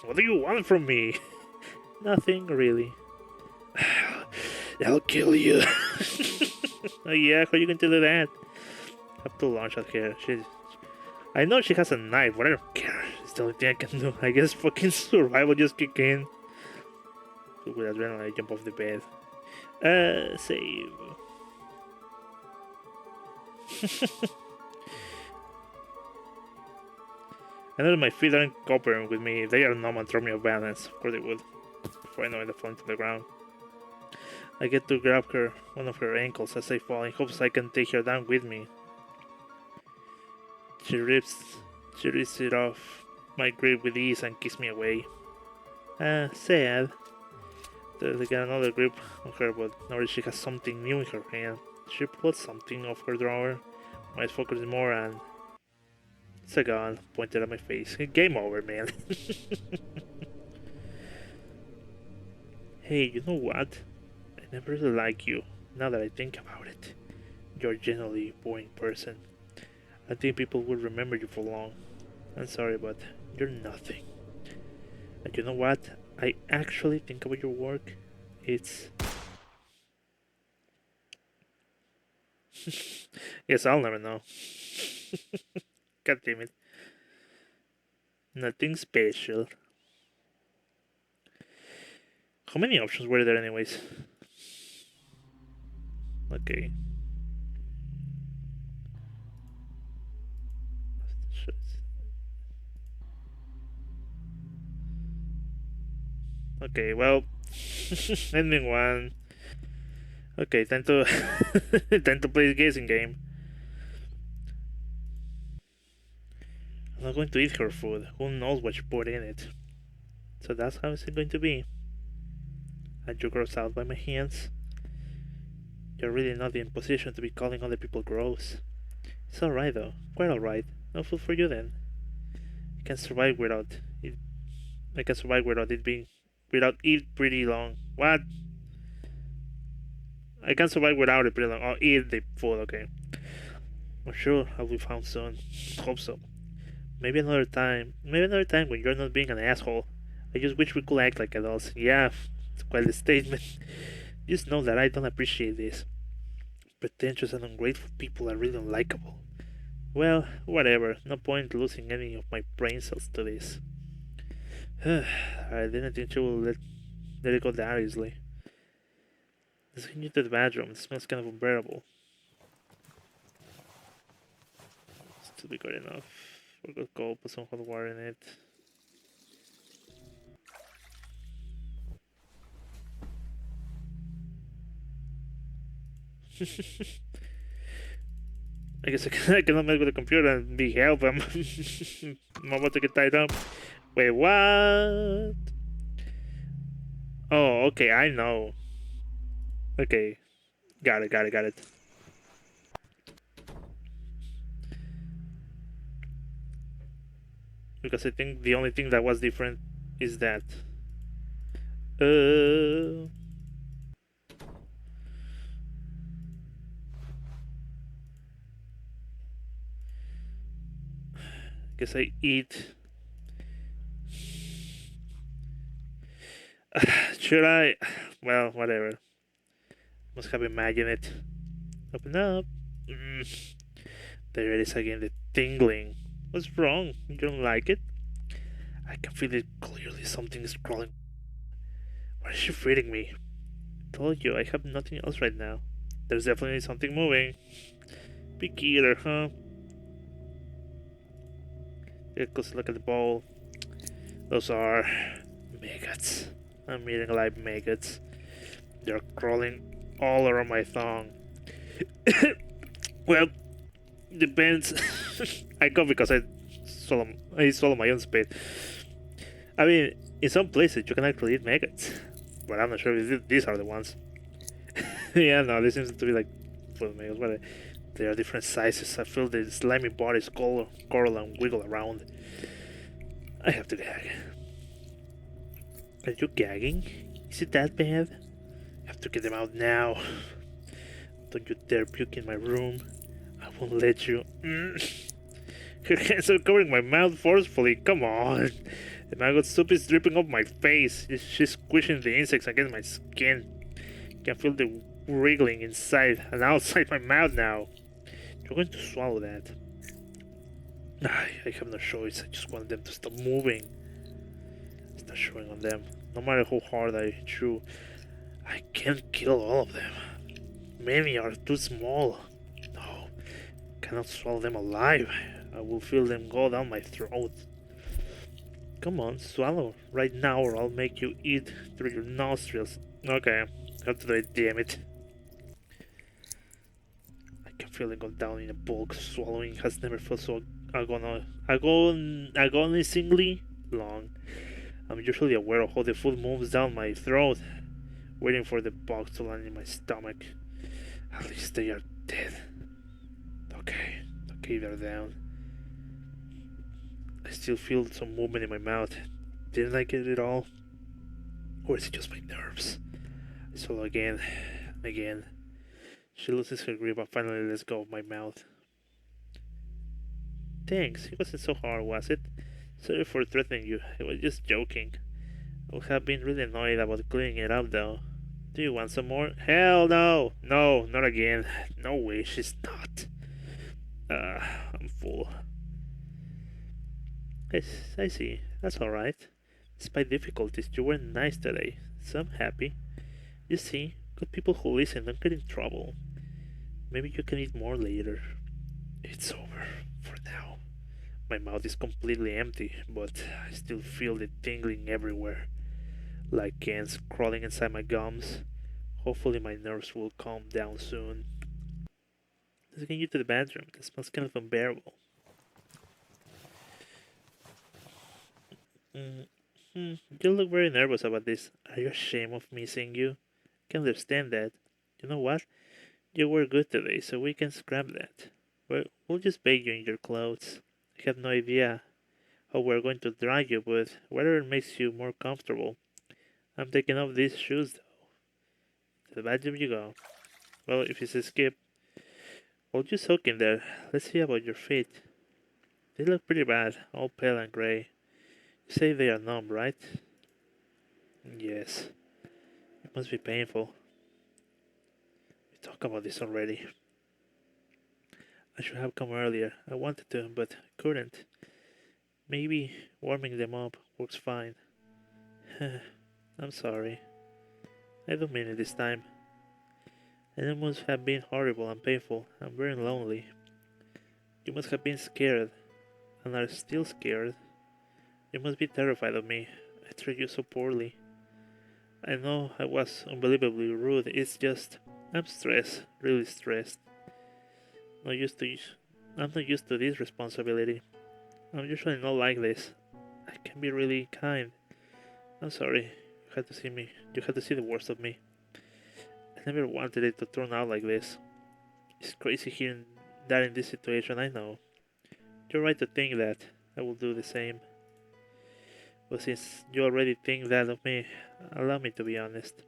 What do you want from me? Nothing, really. I'll kill you. Oh yeah, how are you going to do that? I have to launch at her. I know she has a knife, but I don't care. It's the only thing I can do. I guess fucking survival just kick in. So with adrenaline, I jump off the bed. Save. I know that my feet aren't cooperating with me. If they are numb and throw me off balance. Of course they would. Before I know it, I fall to the ground. I get to grab one of her ankles as I fall in hopes I can take her down with me. She rips it off my grip with ease and kicks me away. Sad. They get another grip on her, but now she has something new in her hand. She pulls something off her drawer. My eyes focus more and it's a gun pointed at my face. Game over, man. Hey, you know what? I never really liked you, now that I think about it. You're a generally boring person. I think people will remember you for long. I'm sorry, but you're nothing. And you know what? I actually think about your work. It's... Yes, I'll never know. God damn it. Nothing special. How many options were there anyways? Okay. Okay, well, ending one. Okay, time to time to play the guessing game. I'm not going to eat her food. Who knows what she put in it? So that's how it's going to be. I drew gross out by my hands. You're really not in position to be calling other people gross. It's alright though, quite alright. No food for you then. I can survive without it. I can survive without it being without it pretty long. What? I can survive without it pretty long. I'll eat the food, okay. I'm sure I'll be found soon. Hope so. Maybe another time. Maybe another time when you're not being an asshole. I just wish we could act like adults. Yeah, it's quite a statement. Just know that I don't appreciate this. Pretentious and ungrateful people are really unlikable. Well, whatever. No point losing any of my brain cells to this. I didn't think she would let it go that easily. Let's continue to the bathroom. It smells kind of unbearable. Still be good enough. We're gonna go put some hot water in it. I guess I cannot mess with the computer and be help. I'm about to get tied up. Wait, what? Oh, okay, I know. Okay, got it. Because I think the only thing that was different is that. Guess I eat. Should I? Well, whatever. Must have imagined it. Open up. There it is again, the tingling. What's wrong? You don't like it? I can feel it clearly. Something is crawling. Why is she feeding me? I told you, I have nothing else right now. There's definitely something moving. Picky eater, huh? Let's look at the bowl. Those are maggots. I'm eating alive maggots. They're crawling all around my thong. Well, depends. I go because I swallow my own spit. I mean, in some places you can actually eat maggots, but I'm not sure if these are the ones. Yeah, no, this seems to be like full of maggots, but they are different sizes. I feel the slimy bodies curl and wiggle around. I have to gag. Are you gagging? Is it that bad? I have to get them out now. Don't you dare puke in my room. I won't let you. Her hands are covering my mouth forcefully. Come on. The maggot soup is dripping off my face. She's squishing the insects against my skin. I can feel the wriggling inside and outside my mouth now. You're going to swallow that. I have no choice. I just want them to stop moving. It's not showing on them. No matter how hard I chew, I can't kill all of them. Many are too small. No, I cannot swallow them alive. I will feel them go down my throat. Come on, swallow right now or I'll make you eat through your nostrils. Okay, I have to do it, damn it. I can feel it go down in a bulk. Swallowing has never felt so agonizingly long. I'm usually aware of how the food moves down my throat, waiting for the bugs to land in my stomach. At least they are dead. Okay, they're down. I still feel some movement in my mouth. Didn't I get it all? Or is it just my nerves? I swallow again. She loses her grip and finally lets go of my mouth. Thanks, it wasn't so hard, was it? Sorry for threatening you, I was just joking. I would have been really annoyed about cleaning it up though. Do you want some more? Hell no! No, not again. No way, she's not. I'm full. I see, that's alright. Despite difficulties, you were nice today, so I'm happy. You see, good people who listen don't get in trouble. Maybe you can eat more later. It's over, for now. My mouth is completely empty, but I still feel the tingling everywhere, like ants crawling inside my gums. Hopefully my nerves will calm down soon. Let's get you to the bathroom. It smells kind of unbearable. You look very nervous about this. Are you ashamed of me seeing you? I can understand that. You know what? You were good today, so we can scrap that. We'll just bathe you in your clothes. I have no idea how we're going to dry you, but whatever makes you more comfortable. I'm taking off these shoes though. To the bathroom you go. Well, if it's a skip, well, just soak in there. Let's see about your feet. They look pretty bad, all pale and gray. You say they are numb, right? Yes. It must be painful. We talked about this already. I should have come earlier. I wanted to, but couldn't. Maybe warming them up works fine. I'm sorry. I don't mean it this time. And it must have been horrible and painful and very lonely. You must have been scared, and are still scared. You must be terrified of me. I treated you so poorly. I know I was unbelievably rude. It's just I'm stressed, really stressed. Not used to. I'm not used to this responsibility. I'm usually not like this. I can be really kind. I'm sorry. You had to see me. You had to see the worst of me. I never wanted it to turn out like this. It's crazy hearing that in this situation, I know. You're right to think that. I will do the same. But since you already think that of me, allow me to be honest.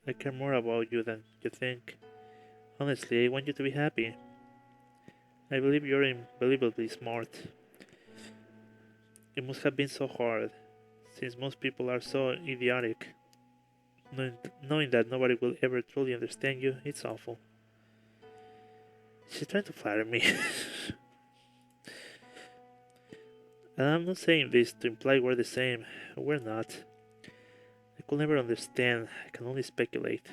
I care more about you than you think. Honestly, I want you to be happy. I believe you're unbelievably smart. It must have been so hard, since most people are so idiotic. Knowing that nobody will ever truly understand you, it's awful. She's trying to flatter me. And I'm not saying this to imply we're the same. We're not. I could never understand. I can only speculate.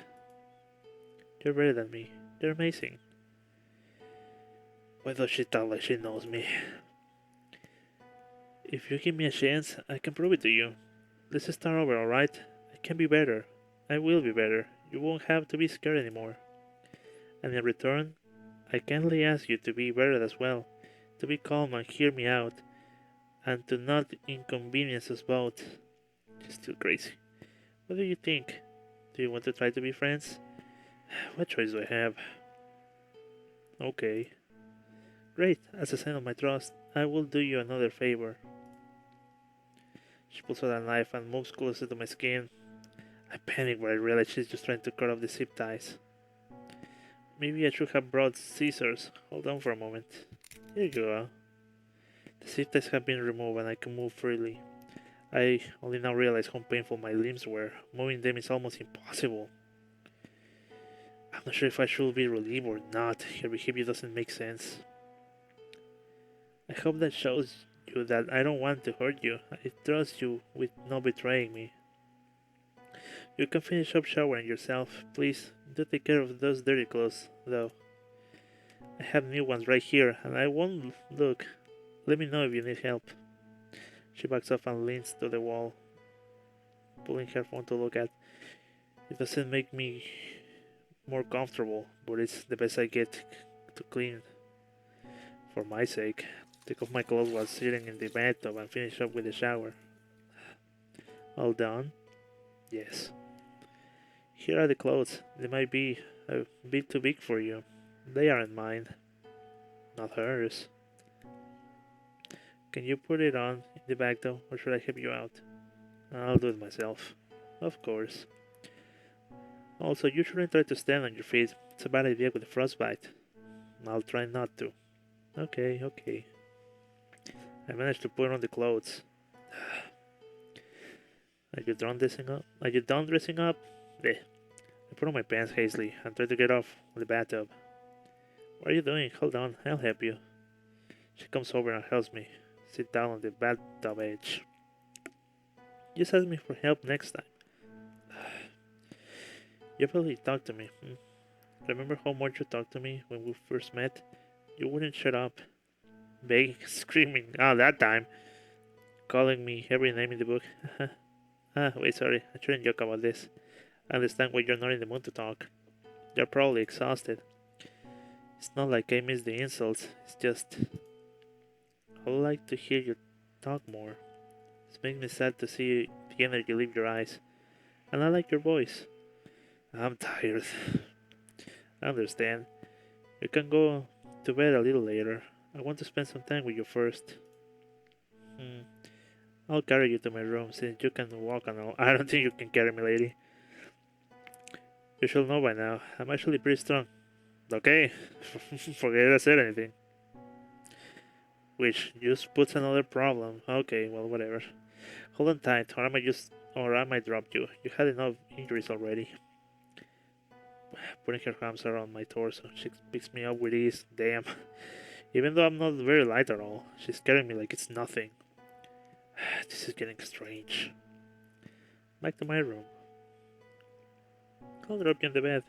You're better than me. You're amazing. Why does she talk like she knows me? If you give me a chance, I can prove it to you. Let's start over, alright? I can be better. I will be better. You won't have to be scared anymore. And in return, I kindly ask you to be better as well. To be calm and hear me out. And to not inconvenience us both. She's still crazy. What do you think? Do you want to try to be friends? What choice do I have? Okay. Great, as a sign of my trust, I will do you another favor. She pulls out a knife and moves closer to my skin. I panic when I realize she's just trying to cut off the zip ties. Maybe I should have brought scissors. Hold on for a moment. Here you go. The zip ties have been removed and I can move freely. I only now realize how painful my limbs were. Moving them is almost impossible. I'm not sure if I should be relieved or not. Her behavior doesn't make sense. I hope that shows you that I don't want to hurt you. I trust you with not betraying me. You can finish up showering yourself. Please, do take care of those dirty clothes, though. I have new ones right here, and I won't look. Let me know if you need help. She backs off and leans to the wall, pulling her phone to look at. It doesn't make me more comfortable, but it's the best I get to clean. For my sake, take off my clothes while sitting in the bathtub and finish up with the shower. All done? Yes. Here are the clothes. They might be a bit too big for you. They aren't mine. Not hers. Can you put it on in the bag though, or should I help you out? I'll do it myself. Of course. Also, you shouldn't try to stand on your feet. It's a bad idea with frostbite. I'll try not to. Okay, okay. I managed to put on the clothes. Are you done dressing up? Are you done dressing up? Eh. I put on my pants hastily and tried to get off the bathtub. What are you doing? Hold on, I'll help you. She comes over and helps me sit down on the bathtub edge. Just ask me for help next time. You probably talked to me. Remember how much you talked to me when we first met? You wouldn't shut up. Begging, screaming. That time. Calling me every name in the book. Wait, sorry. I shouldn't joke about this. I understand why you're not in the mood to talk. You're probably exhausted. It's not like I miss the insults. It's just... I would like to hear you talk more. It makes me sad to see the energy leave your eyes. And I like your voice. I'm tired. I understand. We can go to bed a little later. I want to spend some time with you first. I'll carry you to my room since you can walk and all. I don't think you can carry me, lady. You should know by now. I'm actually pretty strong. Okay, forget I said anything. Which just puts another problem. Okay, well, whatever. Hold on tight, or I might drop you. You had enough injuries already. Putting her arms around my torso, she picks me up with ease. Damn. Even though I'm not very light at all, she's carrying me like it's nothing. This is getting strange. Back to my room. I'll drop you in the bed.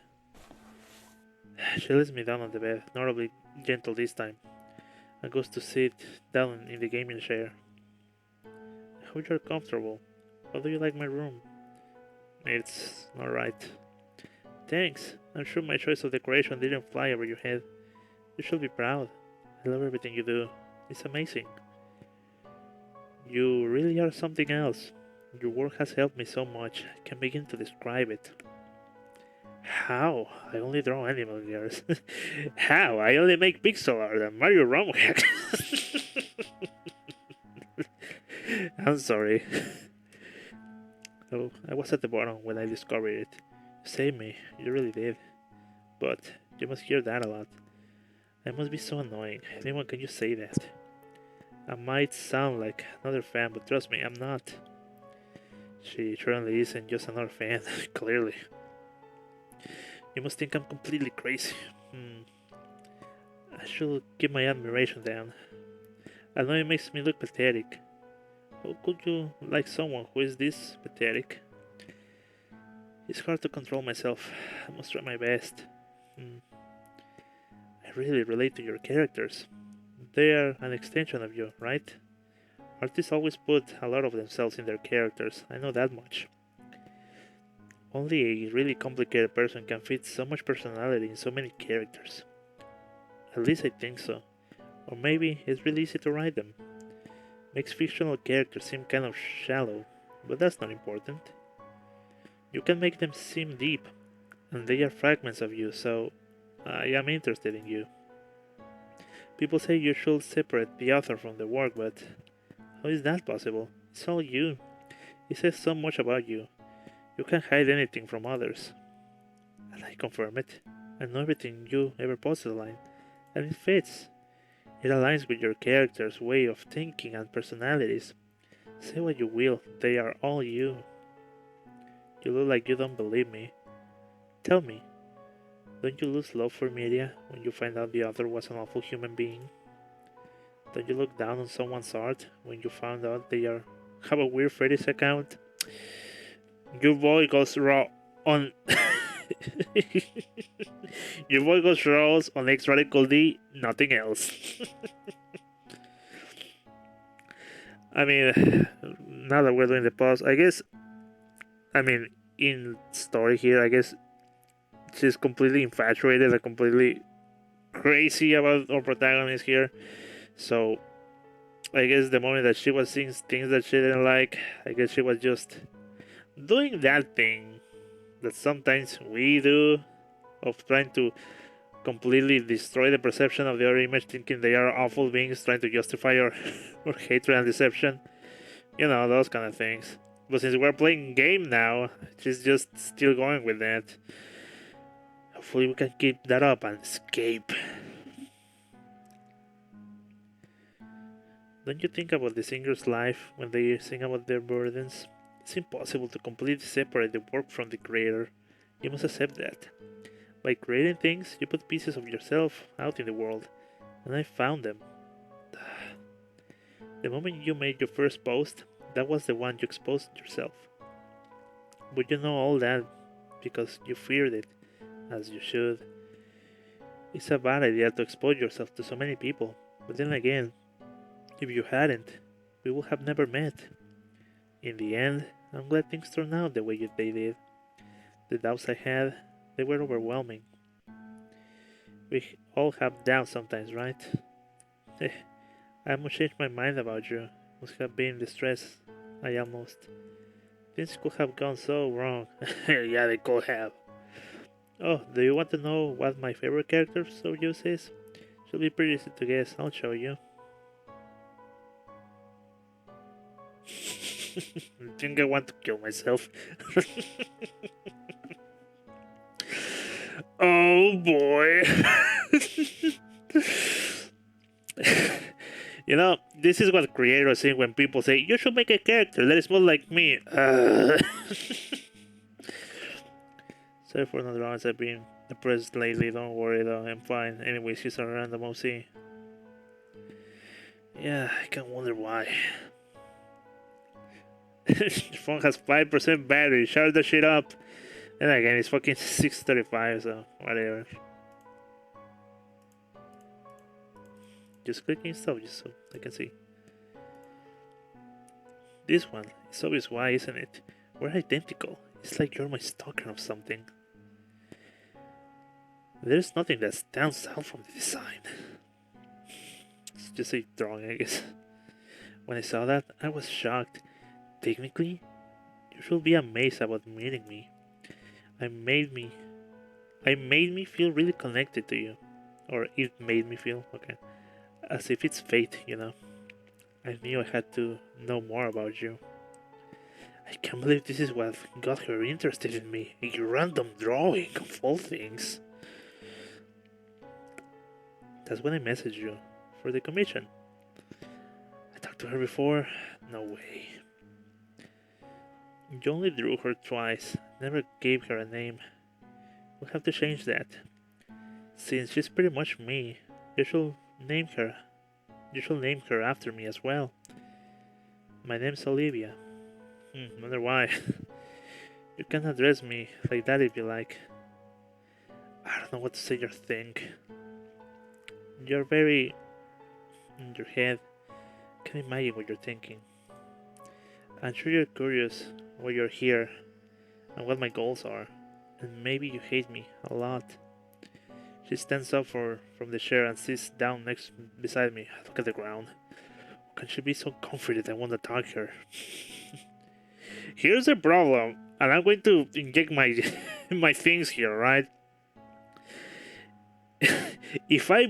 She lays me down on the bed, notably gentle this time, and goes to sit down in the gaming chair. I hope you're comfortable. How do you like my room? It's alright. Thanks. I'm sure my choice of decoration didn't fly over your head. You should be proud. I love everything you do. It's amazing. You really are something else. Your work has helped me so much. I can't begin to describe it. How? I only draw animal girls. How? I only make pixel art and Mario Romhack. I'm sorry. Oh, I was at the bottom when I discovered it. You saved me. You really did. But you must hear that a lot. I must be so annoying. Anyone can just say that. I might sound like another fan, but trust me, I'm not. She certainly isn't just another fan, clearly. You must think I'm completely crazy. I should keep my admiration down. I know it makes me look pathetic. How could you like someone who is this pathetic? It's hard to control myself. I must try my best. I really relate to your characters. They are an extension of you, right? Artists always put a lot of themselves in their characters, I know that much. Only a really complicated person can fit so much personality in so many characters. At least I think so. Or maybe it's really easy to write them. Makes fictional characters seem kind of shallow, but that's not important. You can make them seem deep, and they are fragments of you, so I am interested in you. People say you should separate the author from the work, but how is that possible? It's all you. It says so much about you. You can't hide anything from others. And I confirm it. I know everything you ever posted online, and it fits. It aligns with your character's way of thinking and personalities. Say what you will, they are all you. You look like you don't believe me. Tell me, don't you lose love for media when you find out the author was an awful human being? Don't you look down on someone's art when you found out they have a weird fetish account? Your boy goes raw on... Your boy goes raw on XradicalD, nothing else. I mean, now that we're doing the pause, in story here, I guess she's completely infatuated and completely crazy about our protagonist here. So, I guess the moment that she was seeing things that she didn't like, I guess she was just doing that thing that sometimes we do, of trying to completely destroy the perception of the other image, thinking they are awful beings, trying to justify our hatred and deception. You know, those kind of things. But since we're playing game now, she's just still going with that. Hopefully we can keep that up and escape. Don't you think about the singer's life when they sing about their burdens? It's impossible to completely separate the work from the creator. You must accept that. By creating things, you put pieces of yourself out in the world, and I found them. The moment you made your first post, that was the one you exposed yourself. But you know all that because you feared it, as you should. It's a bad idea to expose yourself to so many people, but then again, if you hadn't, we would have never met. In the end, I'm glad things turned out the way they did. The doubts I had, they were overwhelming. We all have doubts sometimes, right? I almost changed my mind about you. Must have been the stress. I almost. Things could have gone so wrong. Yeah, they could have. Oh, do you want to know what my favorite character of yours is? Should be pretty easy to guess. I'll show you. I think I want to kill myself. Oh boy. You know, this is what creators think when people say, you should make a character that is more like me. Sorry for not rounds I've been depressed lately, don't worry though, I'm fine. Anyways, she's a random OC. Yeah, I can wonder why. Your phone has 5% battery, charge the shit up. And again, it's fucking 635, so whatever. Just clicking stuff just so I can see. This one, it's obvious why, isn't it? We're identical. It's like you're my stalker or something. There's nothing that stands out from the design. It's just a drawing, I guess. When I saw that, I was shocked. Technically, you should be amazed about meeting me. I made me feel really connected to you. Or it made me feel, okay. As if it's fate, you know. I knew I had to know more about you. I can't believe this is what got her interested in me. A random drawing of all things. That's when I messaged you for the commission. I talked to her before. No way. You only drew her twice. Never gave her a name. We'll have to change that. Since she's pretty much me, you should name her. You should name her after me as well. My name's Olivia. Wonder why. You can address me like that if you like. I don't know what to say or think. You're very in your head. Can't imagine what you're thinking. I'm sure you're curious why you're here and what my goals are. And maybe you hate me a lot. She stands up from the chair and sits down beside me. I look at the ground. Can she be so confident I want to attack her? Here's the problem, and I'm going to inject my my things here, right? If I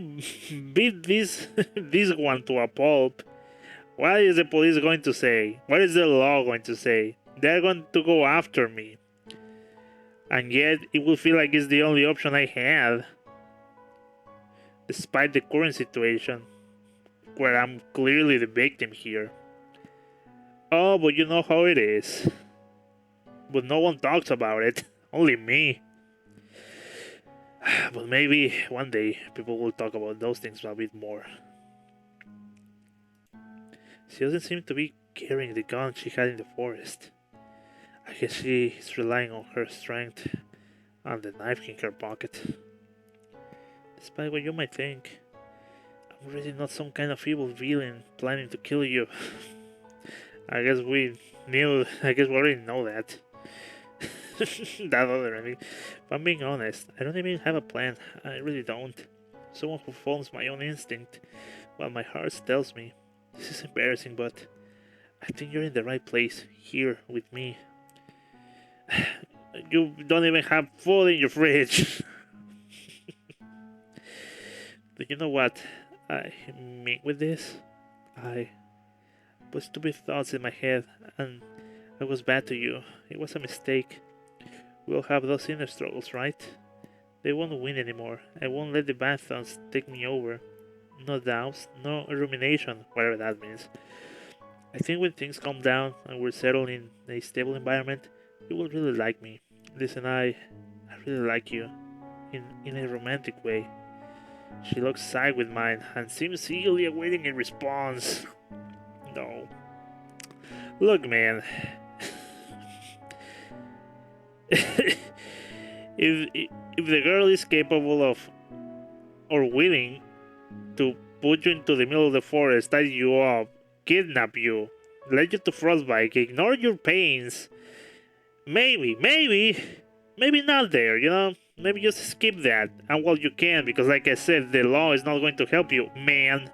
beat this one to a pulp, what is the police going to say? What is the law going to say? They're going to go after me. And yet, it will feel like it's the only option I have. Despite the current situation, where I'm clearly the victim here. Oh, but you know how it is. But no one talks about it. Only me. But maybe one day people will talk about those things a bit more. She doesn't seem to be carrying the gun she had in the forest. I guess she is relying on her strength and the knife in her pocket. Despite what you might think, I'm really not some kind of evil villain planning to kill you. I guess we already know that. That other ending. If I'm being honest, I don't even have a plan. I really don't. Someone who follows my own instinct, while my heart tells me. This is embarrassing, but I think you're in the right place, here, with me. You don't even have food in your fridge. Do you know what I mean with this? I put stupid thoughts in my head, and I was bad to you. It was a mistake. We'll have those inner struggles, right? They won't win anymore. I won't let the bad thoughts take me over. No doubts, no rumination, whatever that means. I think when things calm down and we're settled in a stable environment, you will really like me. Listen, I really like you. In a romantic way. She looks side with mine and seems eagerly awaiting a response. No. Look, man. if the girl is capable of or willing to put you into the middle of the forest, tie you up, kidnap you, let you to frostbite, ignore your pains, maybe not there, you know? Maybe just skip that. And well, you can, because like I said, the law is not going to help you, man.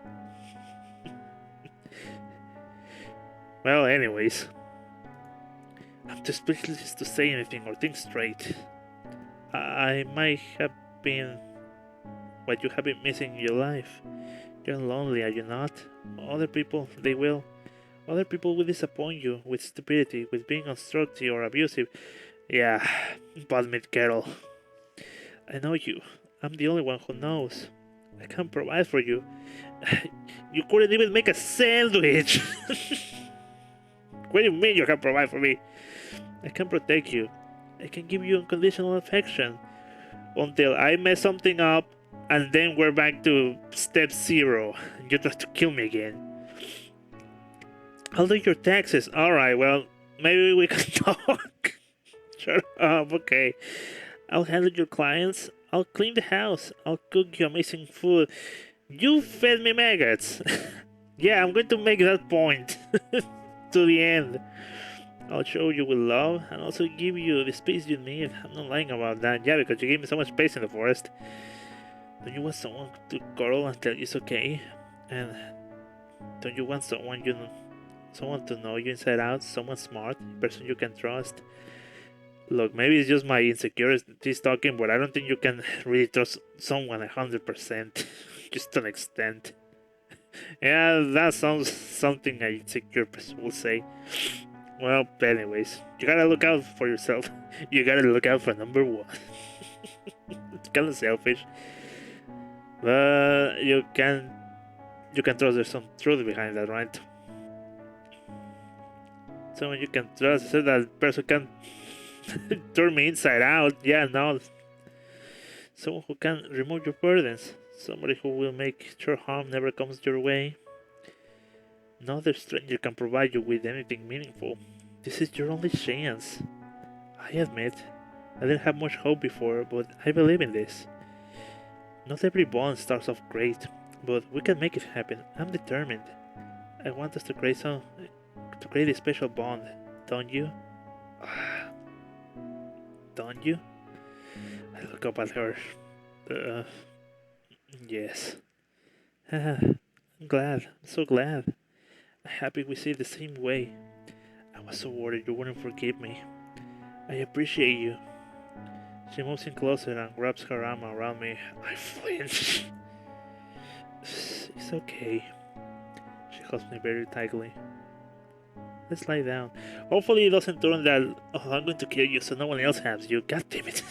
Well, anyways. I'm too speechless to say anything or think straight. I might have been what you have been missing in your life. You're lonely, are you not? Other people, they will. Other people will disappoint you with stupidity, with being unstructured or abusive. Yeah, but admit, Carol. I know you. I'm the only one who knows. I can provide for you. You couldn't even make a sandwich. What do you mean you can provide for me? I can protect you. I can give you unconditional affection until I mess something up, and then we're back to step 0. You try to kill me again. I'll do your taxes. Alright, well, maybe we can talk. Shut up, okay. I'll handle your clients. I'll clean the house. I'll cook you amazing food. You fed me maggots. Yeah, I'm going to make that point. To the end. I'll show you with love and also give you the space you need. I'm not lying about that. Yeah, because you gave me so much space in the forest. Don't you want someone to cuddle and tell you it's okay? And don't you want someone someone to know you inside out? Someone smart, a person you can trust? Look, maybe it's just my insecurities talking, but I don't think you can really trust someone 100%. Just to an extent. Yeah, that sounds something an insecure person will say. Well, anyways, you gotta look out for yourself. You gotta look out for number 1. It's kinda selfish. But you can trust there's some truth behind that, right? Someone you can trust, so that person can turn me inside out. Yeah, no. Someone who can remove your burdens. Somebody who will make sure harm never comes your way. No other stranger can provide you with anything meaningful. This is your only chance. I admit, I didn't have much hope before, but I believe in this. Not every bond starts off great, but we can make it happen. I'm determined. I want us to create a special bond, don't you? Don't you? I look up at her. Yes. I'm glad. I'm so glad. I'm happy we see it the same way. I was so worried you wouldn't forgive me. I appreciate you. She moves in closer and wraps her arm around me. I flinch. It's okay. She hugs me very tightly. Let's lie down. Hopefully it doesn't turn that I'm going to kill you so no one else has you. God damn it.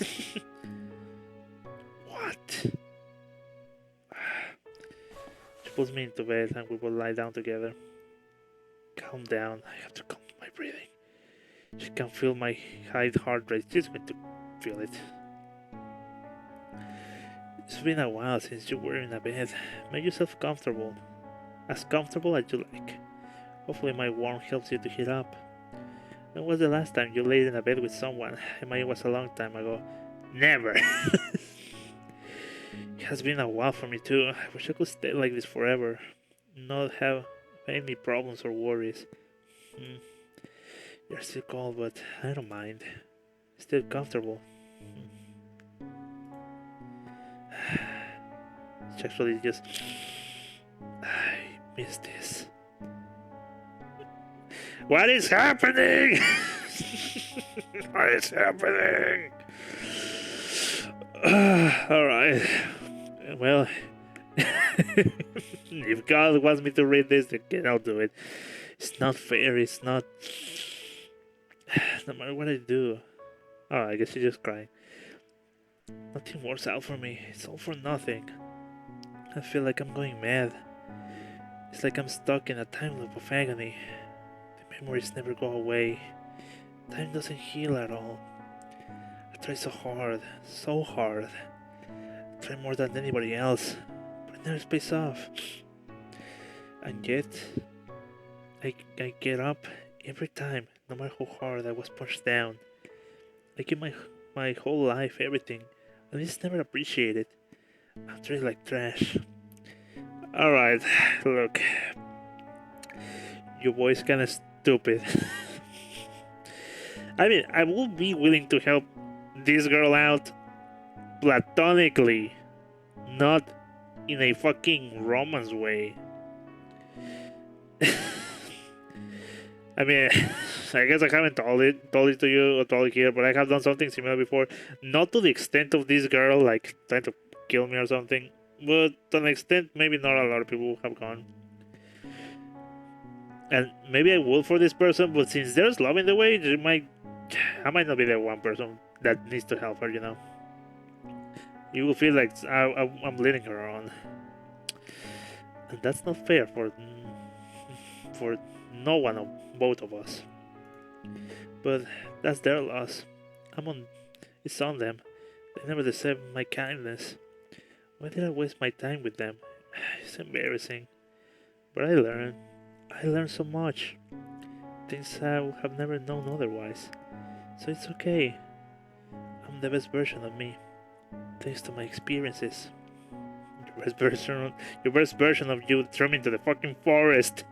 What? She pulls me into bed and we will lie down together. Calm down. I have to calm my breathing. She can feel my high heart rate. She's going to feel it. It's been a while since you were in a bed. Make yourself comfortable. As comfortable as you like. Hopefully my warmth helps you to heat up. When was the last time you laid in a bed with someone? I mean, it was a long time ago. Never! It has been a while for me too. I wish I could stay like this forever. Not have any problems or worries. You're still cold, but I don't mind. Still comfortable. It's actually just... I miss this. What is happening? What is happening? Alright. Well, if God wants me to read this, then I'll do it. It's not fair, it's not... No matter what I do. Oh, I guess she's just crying. Nothing works out for me. It's all for nothing. I feel like I'm going mad. It's like I'm stuck in a time loop of agony. The memories never go away. Time doesn't heal at all. I try so hard, so hard. I try more than anybody else, but it never pays off. And yet, I get up every time, no matter how hard I was punched down. I give my whole life, everything, and it's never appreciated. I'm treated like trash. Alright, look. Your boy's kinda stupid. I mean, I will be willing to help this girl out platonically, not in a fucking romance way. I mean, I guess I haven't told it to you or told it here, but I have done something similar before. Not to the extent of this girl, like trying to kill me or something, but to an extent maybe not a lot of people have gone. And maybe I would for this person, but since there's love in the way, I might not be the one person that needs to help her, you know. You will feel like I'm leading her on. And that's not fair for no one of both of us. But that's their loss. It's on them. They never deserved my kindness. Why did I waste my time with them? It's embarrassing. But I learned so much. Things I would have never known otherwise. So it's okay. I'm the best version of me. Thanks to my experiences. Your best version of you threw me into the fucking forest.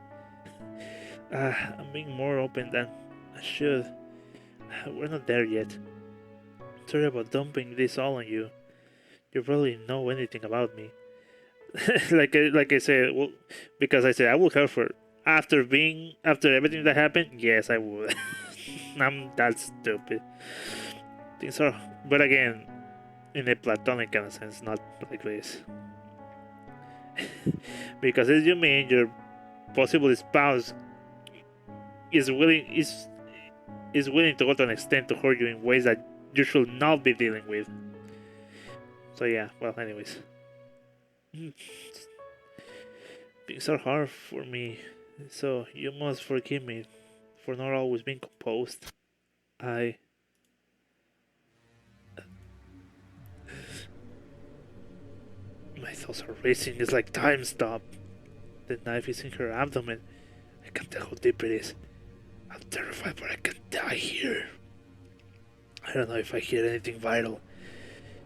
I'm being more open than I should. We're not there yet. Sorry about dumping this all on you. You probably know anything about me. like I said, well, because I said I will help her after everything that happened. Yes, I would. I'm that stupid. Things are, but again, in a platonic kind of sense, not like this. Because as you mean, your possible spouse is willing to go to an extent to hurt you in ways that you should not be dealing with. So yeah, well, anyways. Things are hard for me, so you must forgive me for not always being composed. My thoughts are racing, it's like time stopped. The knife is in her abdomen. I can't tell how deep it is. I'm terrified, but I can't die here. I don't know if I hear anything vital.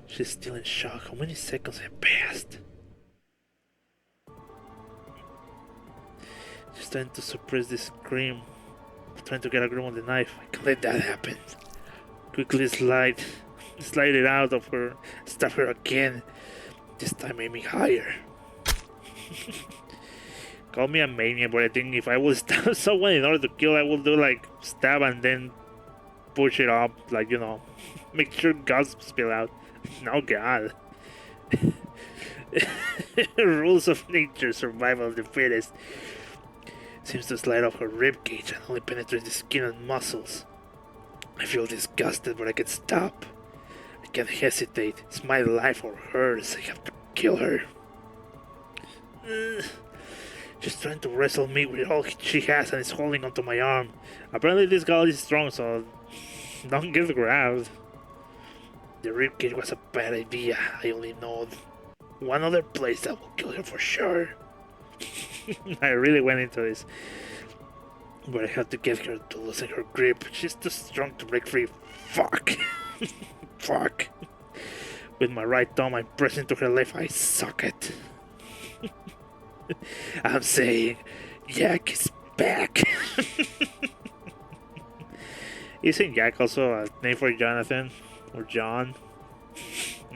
She's still in shock. How many seconds have passed? She's trying to suppress the scream. Trying to get a grip on the knife. I can't let that happen. Quickly slide it out of her. Stab her again. This time aiming higher. Call me a maniac, but I think if I would stab someone in order to kill, I would do like stab and then push it up, like, you know, make sure guts spill out. No, God. Rules of nature, survival of the fittest. Seems to slide off her ribcage and only penetrate the skin and muscles. I feel disgusted, but I can't stop. I can't hesitate. It's my life or hers. I have to kill her. She's trying to wrestle me with all she has and is holding onto my arm. Apparently this girl is strong, so don't get grabbed. The ribcage was a bad idea. I only know one other place that will kill her for sure. I really went into this. But I have to get her to loosen her grip. She's too strong to break free. Fuck. Fuck. With my right thumb, I press into her left eye socket. I'm saying, Yak is back. Isn't Yak also a name for Jonathan? Or John?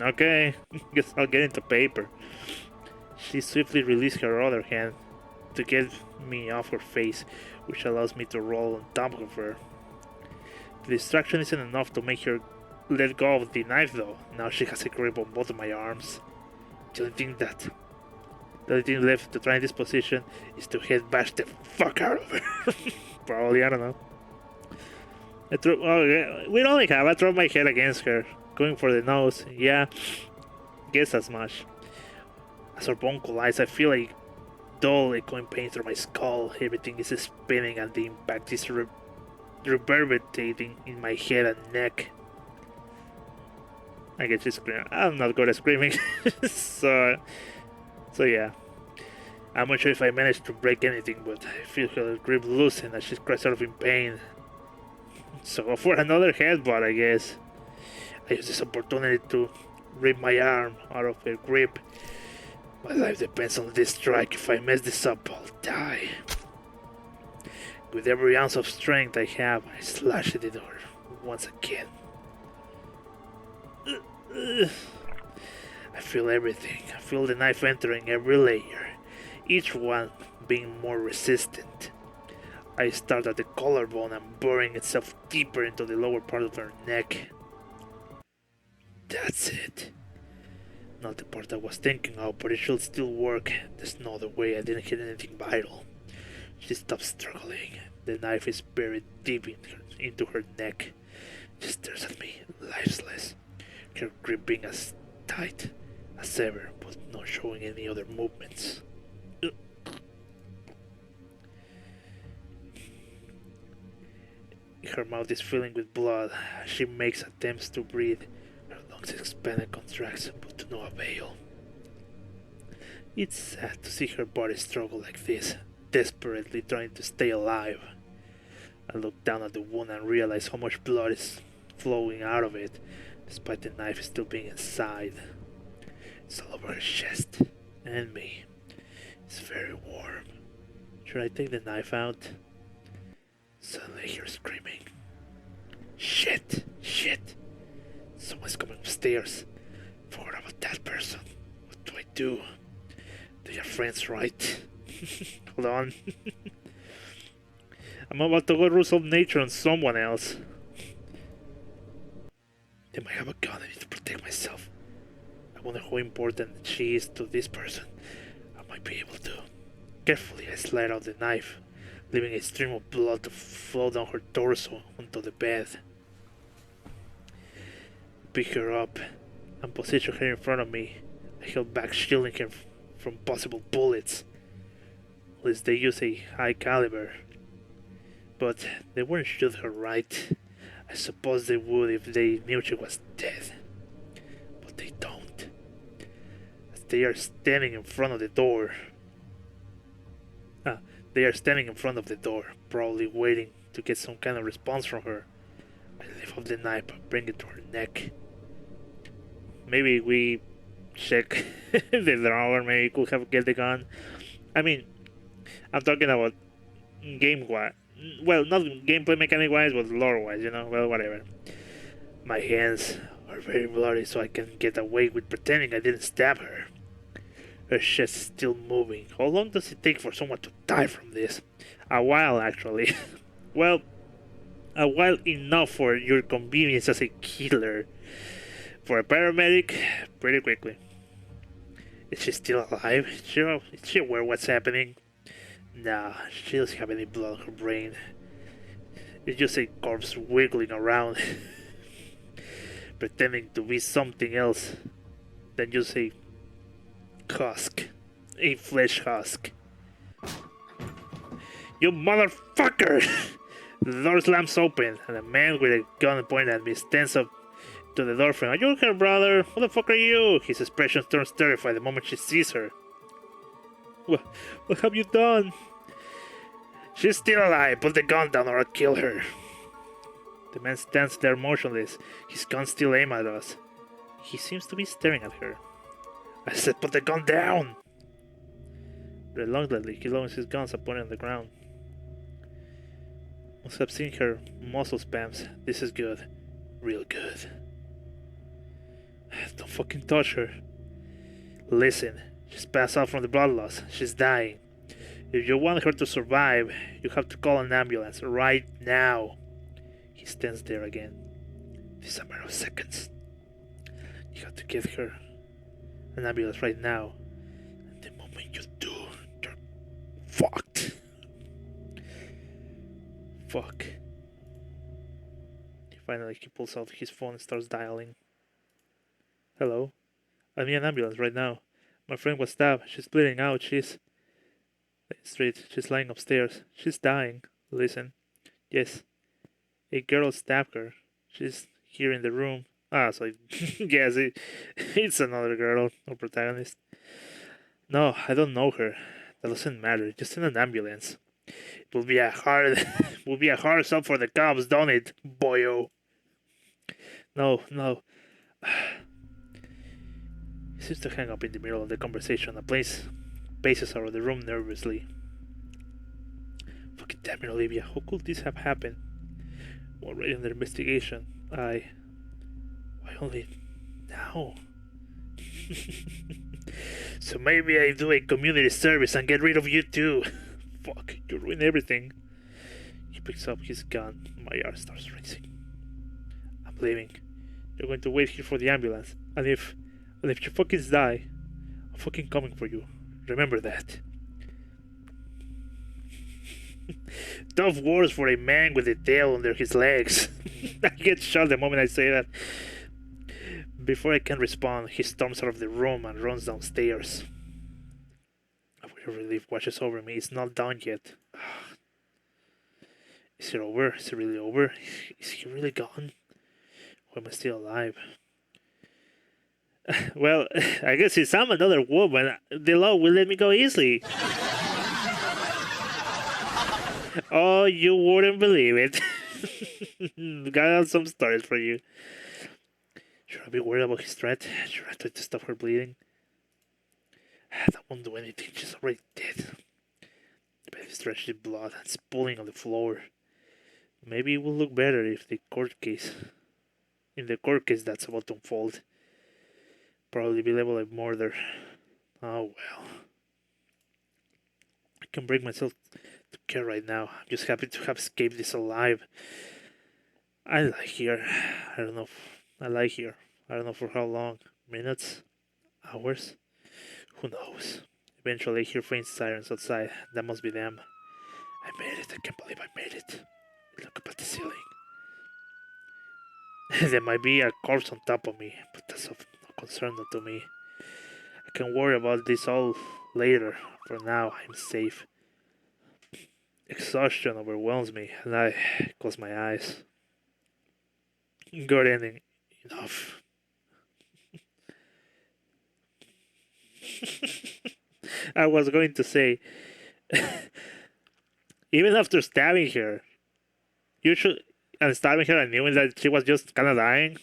Okay, guess I'll get into paper. She swiftly released her other hand to get me off her face, which allows me to roll on top of her. The distraction isn't enough to make her let go of the knife though. Now she has a grip on both of my arms. The only thing left to try in this position is to head bash the fuck out of her. Probably, I don't know. I threw. Oh, yeah, we only have. I throw my head against her, going for the nose. Yeah, guess as much. As our bone collides, I feel like dull echoing pain through my skull. Everything is spinning, and the impact is reverberating in my head and neck. I get you screaming. I'm not good at screaming, so yeah. I'm not sure if I managed to break anything, but I feel her grip loosen as she cries out in pain. So for another headbutt, I guess. I use this opportunity to rip my arm out of her grip. My life depends on this strike. If I mess this up, I'll die. With every ounce of strength I have, I slash at the door once again. I feel everything. I feel the knife entering every layer, each one being more resistant. I start at the collarbone and burying itself deeper into the lower part of her neck. That's it. Not the part I was thinking of, but it should still work. There's no other way. I didn't hit anything vital. She stops struggling. The knife is buried deep into her neck. She stares at me, lifeless. Her grip being as tight as ever, but not showing any other movements. Her mouth is filling with blood. She makes attempts to breathe. Her lungs expand and contract, but to no avail. It's sad to see her body struggle like this, desperately trying to stay alive. I look down at the wound and realize how much blood is flowing out of it, despite the knife still being inside. It's all over her chest and me. It's very warm. Should I take the knife out? Suddenly I hear screaming. Shit! Shit! Someone's coming upstairs. Forgot about that person. What do I do? They are friends, right? Hold on. I'm about to go resolve nature on someone else. They might have a gun. I need to protect myself. I wonder how important she is to this person. I might be able to. Carefully, I slide out the knife, leaving a stream of blood to flow down her torso onto the bed. Pick her up and position her in front of me. I held back, shielding her from possible bullets. At least they use a high caliber. But they wouldn't shoot her, right? I suppose they would if they knew she was dead. But they don't. As they are standing in front of the door. They are standing in front of the door, probably waiting to get some kind of response from her. I lift up the knife and bring it to her neck. Maybe we check the drawer, maybe we could have get the gun. I mean, I'm talking about game-wise. Well, not gameplay mechanic-wise, but lore-wise, you know? Well, whatever. My hands are very bloody, so I can get away with pretending I didn't stab her. Her chest is still moving. How long does it take for someone to die from this? A while, actually. Well, a while enough for your convenience as a killer. For a paramedic, pretty quickly. Is she still alive? Is she aware what's happening? Nah, she doesn't have any blood on her brain. It's just a corpse wiggling around, pretending to be something else than just a husk. A flesh husk. You motherfucker! The door slams open, and a man with a gun pointed at me stands up to the doorframe. Are you okay, brother? Who the fuck are you? His expression turns terrified the moment she sees her. What have you done? She's still alive. Put the gun down or I'll kill her. The man stands there motionless, his gun still aimed at us. He seems to be staring at her. I said put the gun down! Reluctantly, he lowers his guns and points on the ground. Must have seen her muscle spams. This is good. Real good. Don't fucking touch her. Listen, she's passed out from the blood loss. She's dying. If you want her to survive, you have to call an ambulance right now. He stands there again. This is a matter of seconds. You have to give her an ambulance right now. And the moment you do, you're fucked. Fuck. Finally, he pulls out his phone and starts dialing. Hello? I need an ambulance right now. My friend was stabbed. She's bleeding out. She's lying upstairs. She's dying. Listen. Yes. A girl stabbed her. She's here in the room. Ah, so yes, it's another girl or protagonist. No, I don't know her. That doesn't matter. Just in an ambulance. It will be a hard, will be a hard stop for the cops, don't it, boyo? No. He seems to hang up in the middle of the conversation and paces out of the room nervously. Fucking damn it, Olivia. How could this have happened? Already under investigation. Why only now? So maybe I do a community service and get rid of you too. Fuck, you ruin everything. He picks up his gun. My heart starts racing. I'm leaving. You're going to wait here for the ambulance. And if you fucking die, I'm fucking coming for you. Remember that. Tough words for a man with a tail under his legs. I get shot the moment I say that. Before I can respond, he storms out of the room and runs downstairs. A weird relief washes over me. It's not done yet. Is it over? Is it really over? Is he really gone? Or am I still alive? Well, I guess if I'm another woman, the law will let me go easily. Oh, you wouldn't believe it. Got some stories for you. Should I be worried about his threat? Should I try to stop her bleeding? That won't do anything. She's already dead. The bed is drenched in blood and spooling on the floor. Maybe it will look better if in the court case that's about to unfold. Probably be labeled a murder. Oh well. I can bring myself to care right now. I'm just happy to have escaped this alive. I like here. I don't know for how long. Minutes? Hours? Who knows? Eventually I hear faint sirens outside. That must be them. I made it. I can't believe I made it. Look up at the ceiling. There might be a corpse on top of me, but that's of no concern to me. I can worry about this all later. For now, I'm safe. Exhaustion overwhelms me, and I close my eyes. Good ending. Enough. I was going to say, even after stabbing her, stabbing her and knowing that she was just kind of dying,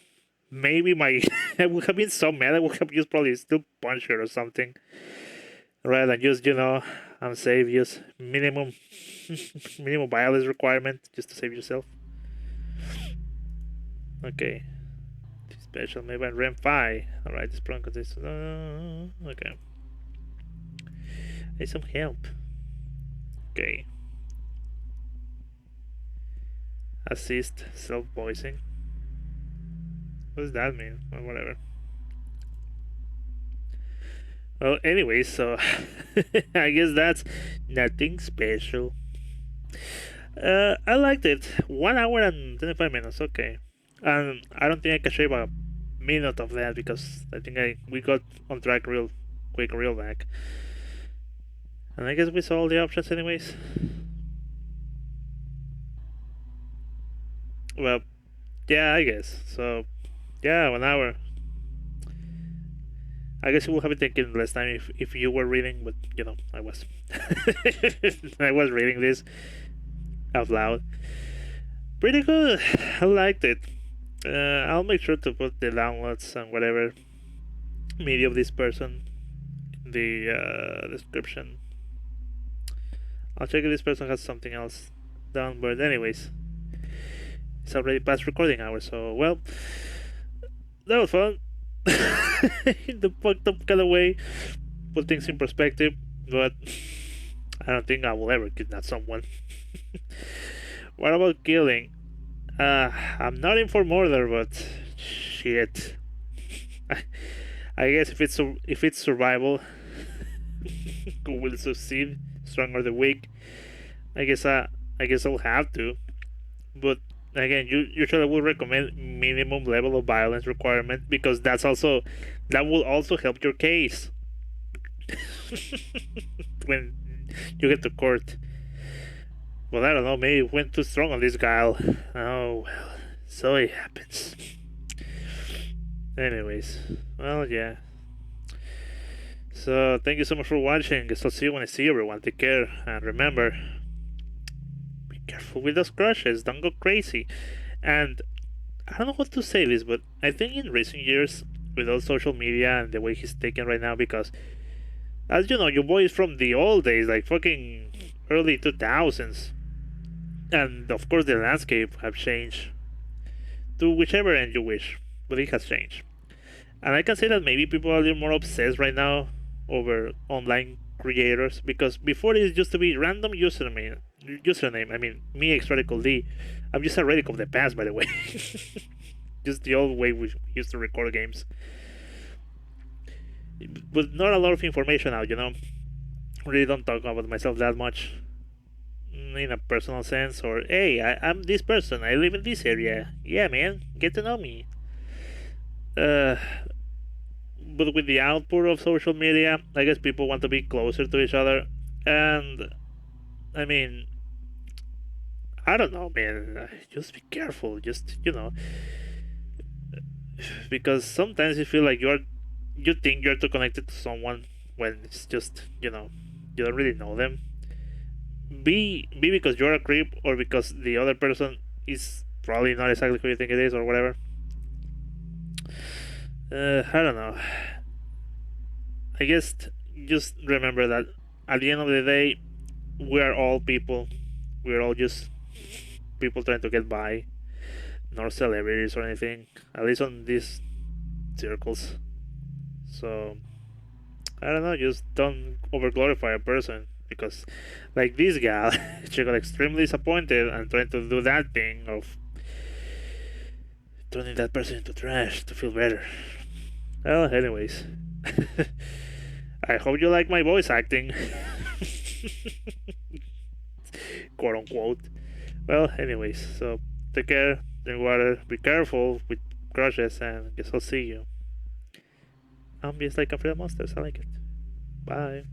maybe I would have been so mad I would have just probably still punched her or something. Rather than just, I'm safe, use minimum violence requirement just to save yourself. Okay. Special, maybe I ran 5. Alright, this problem consists. Okay. I need some help. Okay. Assist self-voicing. What does that mean? Or whatever. Well, anyway, so I guess that's nothing special. I liked it. 1 hour and 25 minutes. Okay. And I don't think I can shave a minute of that because I think we got on track real quick, real back. And I guess we saw all the options anyways. Well, yeah, I guess. So, yeah, 1 hour. I guess you will have it taken less time if you were reading, but I was. I was reading this out loud. Pretty good. I liked it. I'll make sure to put the downloads and whatever media of this person in the description. I'll check if this person has something else done, but anyways, it's already past recording hours, so well, that was fun. In the fucked up kind of way, put things in perspective, but I don't think I will ever kidnap someone. What about killing? I'm not in for murder, but shit. I guess if it's survival, who will succeed? Strong or the weak? I guess I'll have to. But again, you usually would recommend minimum level of violence requirement because that will also help your case when you get to court. Well, I don't know, maybe it went too strong on this guy. Oh well, so it happens. Anyways, well, yeah. So thank you so much for watching. Guess I'll see you when I see everyone. Take care, and remember, be careful with those crushes. Don't go crazy. And I don't know what to say this, but I think in recent years, with all social media and the way he's taken right now, because as you know, your boy is from the old days, like fucking early 2000s, and of course the landscape have changed to whichever end you wish, but it has changed. And I can say that maybe people are a little more obsessed right now over online creators because before it used to be random username. I mean, me XradicalD. I'm just a radical of the past, by the way. Just the old way we used to record games. But not a lot of information out, you know. Really don't talk about myself that much in a personal sense. Or, hey, I'm this person. I live in this area. Yeah, man, get to know me. But with the output of social media, I guess people want to be closer to each other. And, I mean, I don't know, man. Just be careful. Just, because sometimes you feel like you think you're too connected to someone when it's just, you don't really know them. Be because you're a creep or because the other person is probably not exactly who you think it is or whatever. I don't know. I guess just remember that at the end of the day, we are all people. We're all just people trying to get by, not celebrities or anything. At least on these circles. So I don't know. Just don't overglorify a person because, like this gal, she got extremely disappointed and trying to do that thing of turning that person into trash to feel better. Well, anyways. I hope you like my voice acting. Quote unquote. Well, anyways, so take care, drink water, be careful with crushes, and I guess I'll see you. Just like a Freedom Monsters, I like it. Bye.